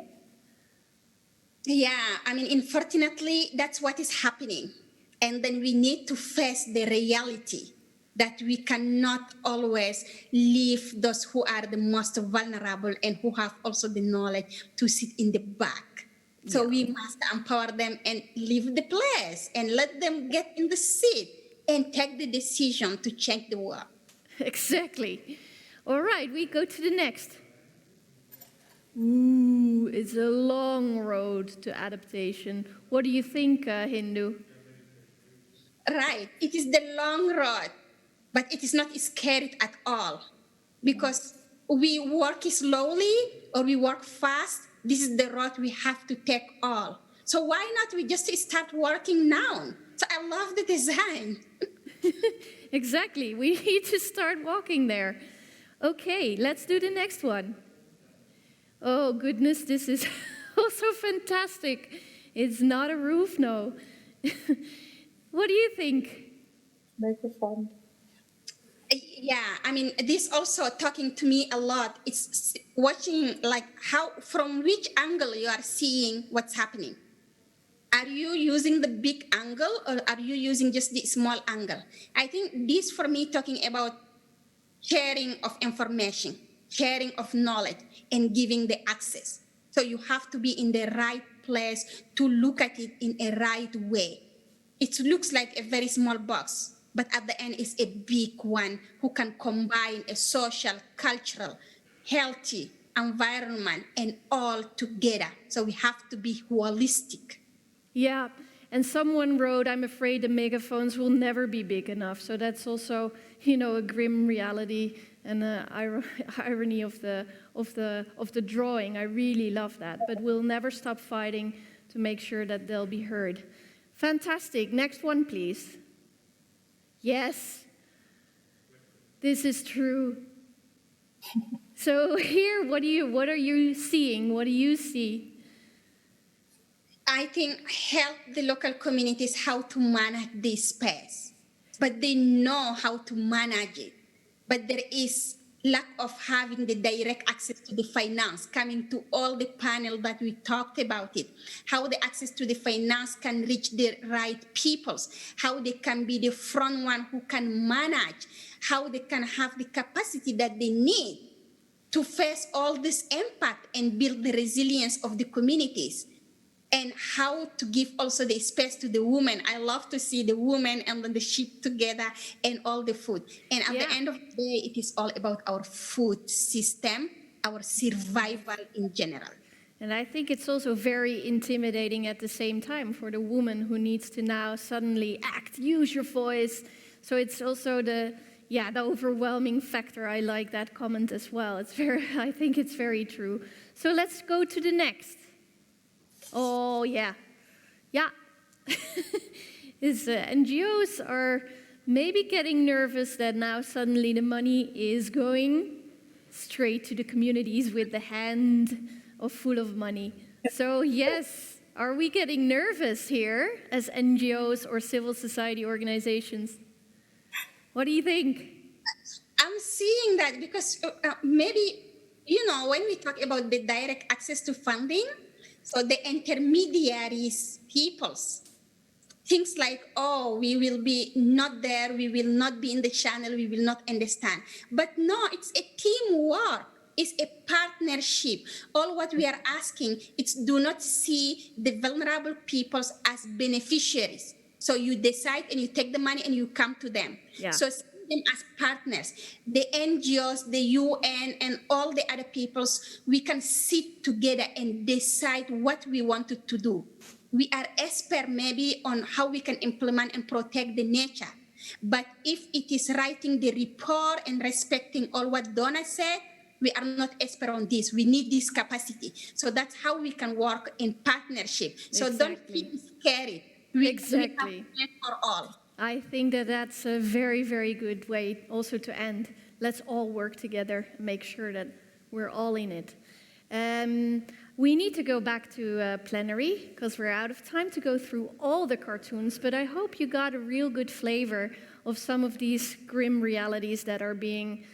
Speaker 4: Yeah, I mean, unfortunately, that's what is happening. And then we need to face the reality that we cannot always leave those who are the most vulnerable and who have also the knowledge to sit in the back. So we must empower them and leave the place and let them get in the seat and take the decision to change the world.
Speaker 2: Exactly. All right, we go to the next. Ooh, it's a long road to adaptation. What do you think, Hindu?
Speaker 4: Right, it is the long road, but it is not scary at all because we work slowly or we work fast. This is the road we have to take all. So why not we just start working now? So I love the design.
Speaker 2: Exactly. We need to start walking there. Okay, let's do the next one. Oh, goodness, this is also fantastic. It's not a roof, no. What do you think?
Speaker 4: Microphone. Yeah, I mean, this also talking to me a lot. It's watching like how, from which angle you are seeing what's happening. Are you using the big angle or are you using just the small angle? I think this for me talking about sharing of information, sharing of knowledge, and giving the access. So you have to be in the right place to look at it in a right way. It looks like a very small box, but at the end it's a big one who can combine a social, cultural, healthy environment and all together. So we have to be holistic.
Speaker 2: Yeah, and someone wrote, I'm afraid the megaphones will never be big enough. So that's also, a grim reality and the irony of the drawing. I really love that. But we'll never stop fighting to make sure that they'll be heard. Fantastic. Next one, please. Yes, this is true. So here, what are you seeing? What do you see?
Speaker 4: I think help the local communities how to manage this space, but they know how to manage it. But there is lack of having the direct access to the finance, coming to all the panel that we talked about it, how the access to the finance can reach the right peoples, how they can be the front one who can manage, how they can have the capacity that they need to face all this impact and build the resilience of the communities. And how to give also the space to the women. I love to see the women and the sheep together and all the food. And at the end of the day, it is all about our food system, our survival in general.
Speaker 2: And I think it's also very intimidating at the same time for the woman who needs to now suddenly act, use your voice. So it's also the overwhelming factor. I like that comment as well. I think it's very true. So let's go to the next. Oh, yeah. NGOs are maybe getting nervous that now suddenly the money is going straight to the communities with the hand full of money. So yes, are we getting nervous here as NGOs or civil society organizations? What do you think?
Speaker 4: I'm seeing that because maybe, when we talk about the direct access to funding, so the intermediaries, peoples, things like, we will be not there, we will not be in the channel, we will not understand. But no, it's a teamwork, it's a partnership. All what we are asking is do not see the vulnerable peoples as beneficiaries. So you decide and you take the money and you come to them.
Speaker 2: Yeah.
Speaker 4: So them as partners, the NGOs, the UN, and all the other peoples, we can sit together and decide what we wanted to do. We are expert maybe on how we can implement and protect the nature. But if it is writing the report and respecting all what Donna said, we are not expert on this. We need this capacity. So that's how we can work in partnership. So don't feel scared. We have plan for all.
Speaker 2: I think that's a very, very good way also to end. Let's all work together and make sure that we're all in it. We need to go back to plenary because we're out of time to go through all the cartoons, but I hope you got a real good flavor of some of these grim realities that are being,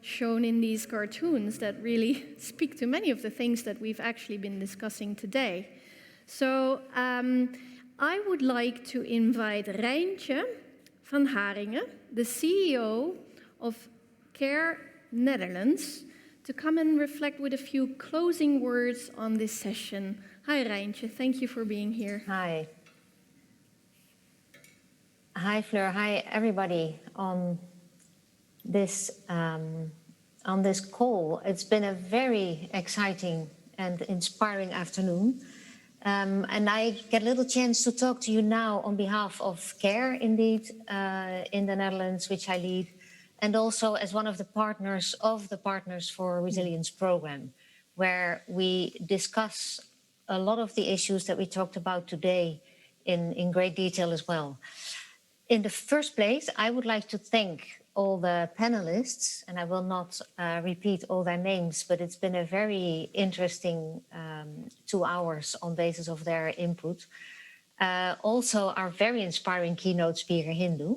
Speaker 2: shown in these cartoons that really speak to many of the things that we've actually been discussing today. So, I would like to invite Rijntje van Haringen, the CEO of CARE Netherlands, to come and reflect with a few closing words on this session. Hi, Rijntje. Thank you for being here.
Speaker 18: Hi. Hi, Fleur. Hi, everybody on this call. It's been a very exciting and inspiring afternoon. And I get a little chance to talk to you now on behalf of CARE, indeed, in the Netherlands, which I lead, and also as one of the Partners for Resilience program, where we discuss a lot of the issues that we talked about today in great detail as well. In the first place, I would like to thank all the panelists, and I will not repeat all their names, but it's been a very interesting 2 hours on basis of their input. Also, our very inspiring keynote speaker, Hindu,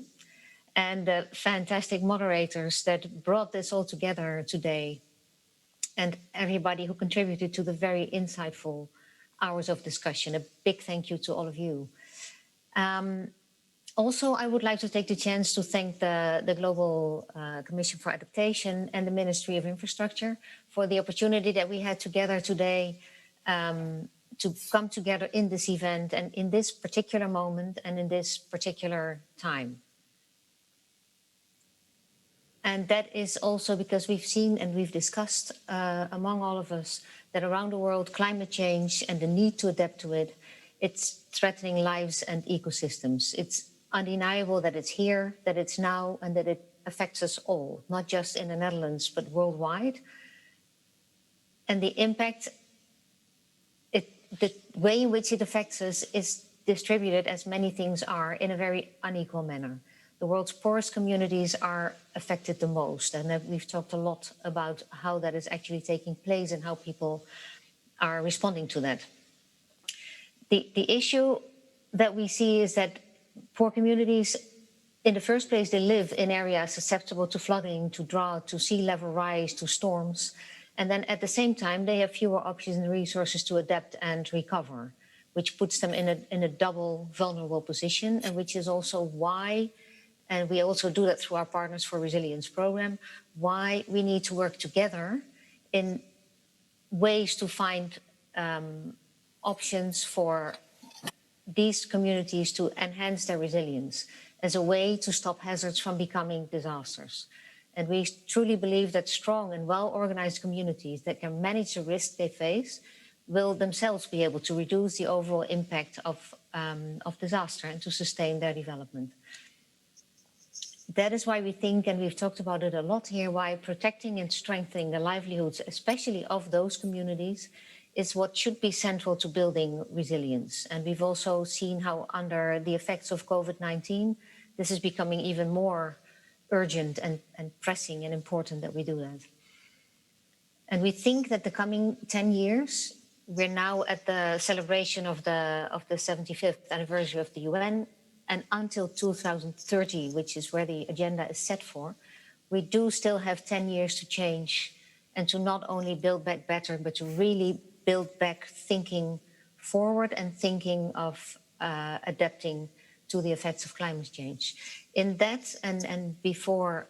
Speaker 18: and the fantastic moderators that brought this all together today, and everybody who contributed to the very insightful hours of discussion. A big thank you to all of you. Also, I would like to take the chance to thank the Global Commission for Adaptation and the Ministry of Infrastructure for the opportunity that we had together today to come together in this event and in this particular moment and in this particular time. And that is also because we've seen and we've discussed among all of us that around the world, climate change and the need to adapt to it, it's threatening lives and ecosystems. It's undeniable that it's here, that it's now, and that it affects us all, not just in the Netherlands, but worldwide. And the impact, the way in which it affects us is distributed, as many things are, in a very unequal manner. The world's poorest communities are affected the most, and we've talked a lot about how that is actually taking place and how people are responding to that. The issue that we see is that poor communities, in the first place, they live in areas susceptible to flooding, to drought, to sea level rise, to storms. And then at the same time, they have fewer options and resources to adapt and recover, which puts them in a double vulnerable position, and which is also why, and we also do that through our Partners for Resilience program, why we need to work together in ways to find options for these communities to enhance their resilience as a way to stop hazards from becoming disasters. And we truly believe that strong and well-organized communities that can manage the risk they face will themselves be able to reduce the overall impact of disaster and to sustain their development. That is why we think, and we've talked about it a lot here, why protecting and strengthening the livelihoods, especially of those communities, is what should be central to building resilience. And we've also seen how under the effects of COVID-19, this is becoming even more urgent and pressing and important that we do that. And we think that the coming 10 years, we're now at the celebration of the 75th anniversary of the UN, and until 2030, which is where the agenda is set for, we do still have 10 years to change and to not only build back better, but to really build back thinking forward and thinking of adapting to the effects of climate change. In that, and before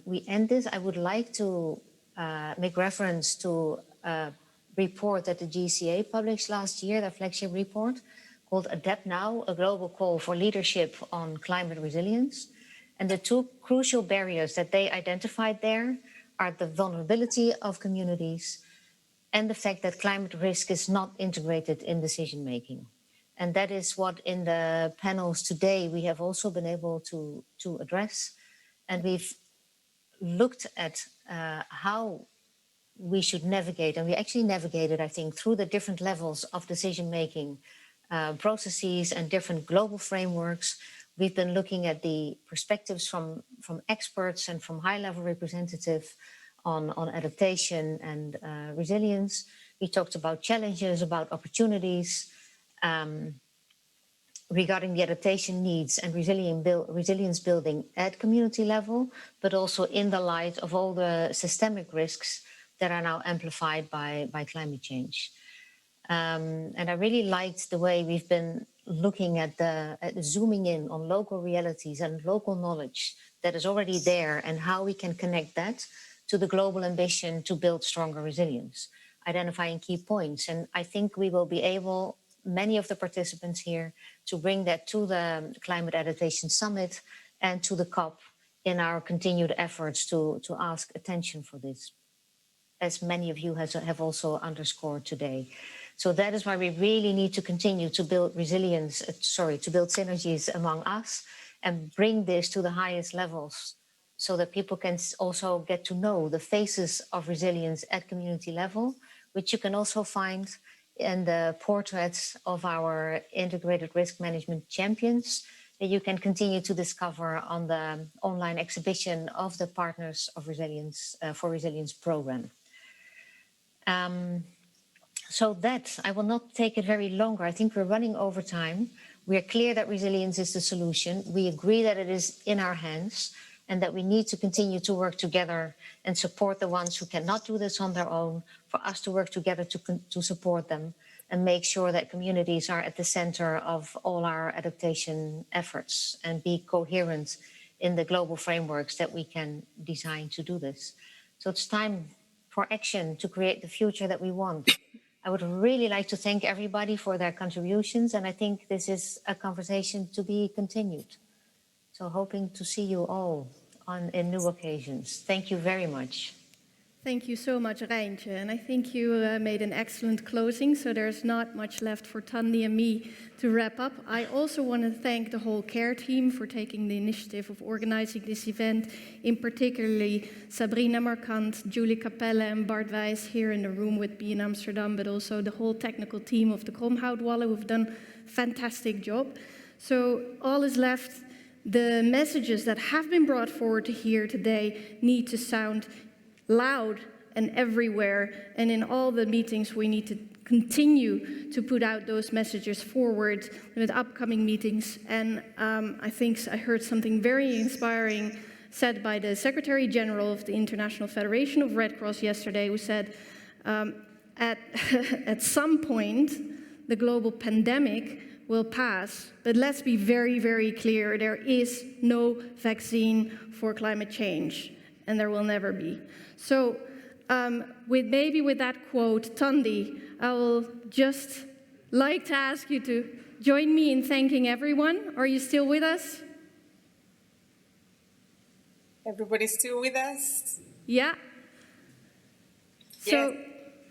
Speaker 18: we end this, I would like to make reference to a report that the GCA published last year, their flagship report, called Adapt Now, a global call for leadership on climate resilience. And the 2 crucial barriers that they identified there are the vulnerability of communities and the fact that climate risk is not integrated in decision-making. And that is what in the panels today we have also been able to address. And we've looked at how we should navigate, and we actually navigated, I think, through the different levels of decision-making processes and different global frameworks. We've been looking at the perspectives from experts and from high-level representatives on adaptation and resilience. We talked about challenges, about opportunities, regarding the adaptation needs and resilience building at community level, but also in the light of all the systemic risks that are now amplified by climate change. And I really liked the way we've been looking at zooming in on local realities and local knowledge that is already there, and how we can connect that to the global ambition to build stronger resilience, identifying key points. And I think we will be able, many of the participants here, to bring that to the Climate Adaptation Summit and to the COP in our continued efforts to ask attention for this, as many of you have also underscored today. So that is why we really need to continue to build resilience, to build synergies among us and bring this to the highest levels so that people can also get to know the faces of resilience at community level, which you can also find and the portraits of our integrated risk management champions that you can continue to discover on the online exhibition of the Partners of Resilience for Resilience program. So that, I will not take it very longer. I think we're running over time. We are clear that resilience is the solution. We agree that it is in our hands and that we need to continue to work together and support the ones who cannot do this on their own, for us to work together to support them and make sure that communities are at the center of all our adaptation efforts and be coherent in the global frameworks that we can design to do this. So it's time for action to create the future that we want. I would really like to thank everybody for their contributions, and I think this is a conversation to be continued. So hoping to see you all in new occasions. Thank you very much.
Speaker 2: Thank you so much, Rijntje. And I think you made an excellent closing, so there's not much left for Tandy and me to wrap up. I also want to thank the whole CARE team for taking the initiative of organizing this event, in particularly Sabrina Markant, Julie Capelle and Bart Wijs here in the room with me in Amsterdam, but also the whole technical team of the Kromhoutwallen who've done a fantastic job. So all is left, the messages that have been brought forward here today need to sound loud and everywhere, and in all the meetings we need to continue to put out those messages forward with upcoming meetings. And I think I heard something very inspiring said by the Secretary General of the International Federation of Red Cross yesterday, who said at some point the global pandemic will pass, but let's be very, very clear, there is no vaccine for climate change, and there will never be. So with that quote, Tandy, I will just like to ask you to join me in thanking everyone. Are you still with us?
Speaker 3: Everybody's still with us?
Speaker 2: Yeah. So,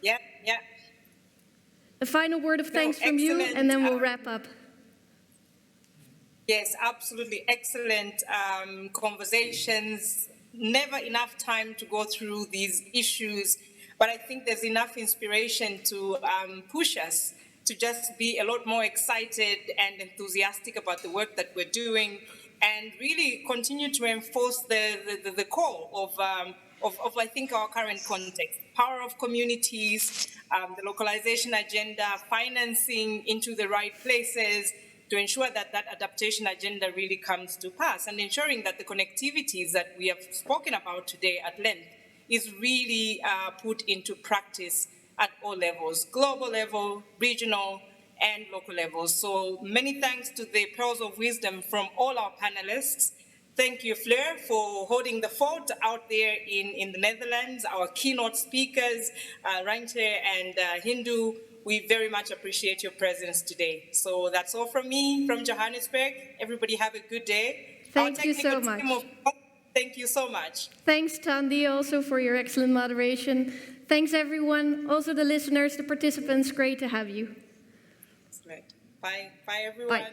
Speaker 3: yeah.
Speaker 2: A final word of thanks from you, and then we'll wrap up.
Speaker 3: Yes, absolutely excellent conversations. Never enough time to go through these issues, but I think there's enough inspiration to push us to just be a lot more excited and enthusiastic about the work that we're doing, and really continue to enforce the core of I think our current context: power of communities, the localization agenda, financing into the right places, to ensure that that adaptation agenda really comes to pass, and ensuring that the connectivities that we have spoken about today at length is really put into practice at all levels: global level, regional, and local levels. So many thanks to the pearls of wisdom from all our panelists. Thank you, Fleur, for holding the fort out there in the Netherlands, our keynote speakers, Rijntje and Hindu. We very much appreciate your presence today. So that's all from me, from Johannesburg. Everybody have a good day.
Speaker 2: Thank you so much.
Speaker 3: Thank you so much.
Speaker 2: Thanks, Tandy, also for your excellent moderation. Thanks, everyone. Also the listeners, the participants, great to have you.
Speaker 3: That's right. Bye. Bye, everyone.
Speaker 2: Bye.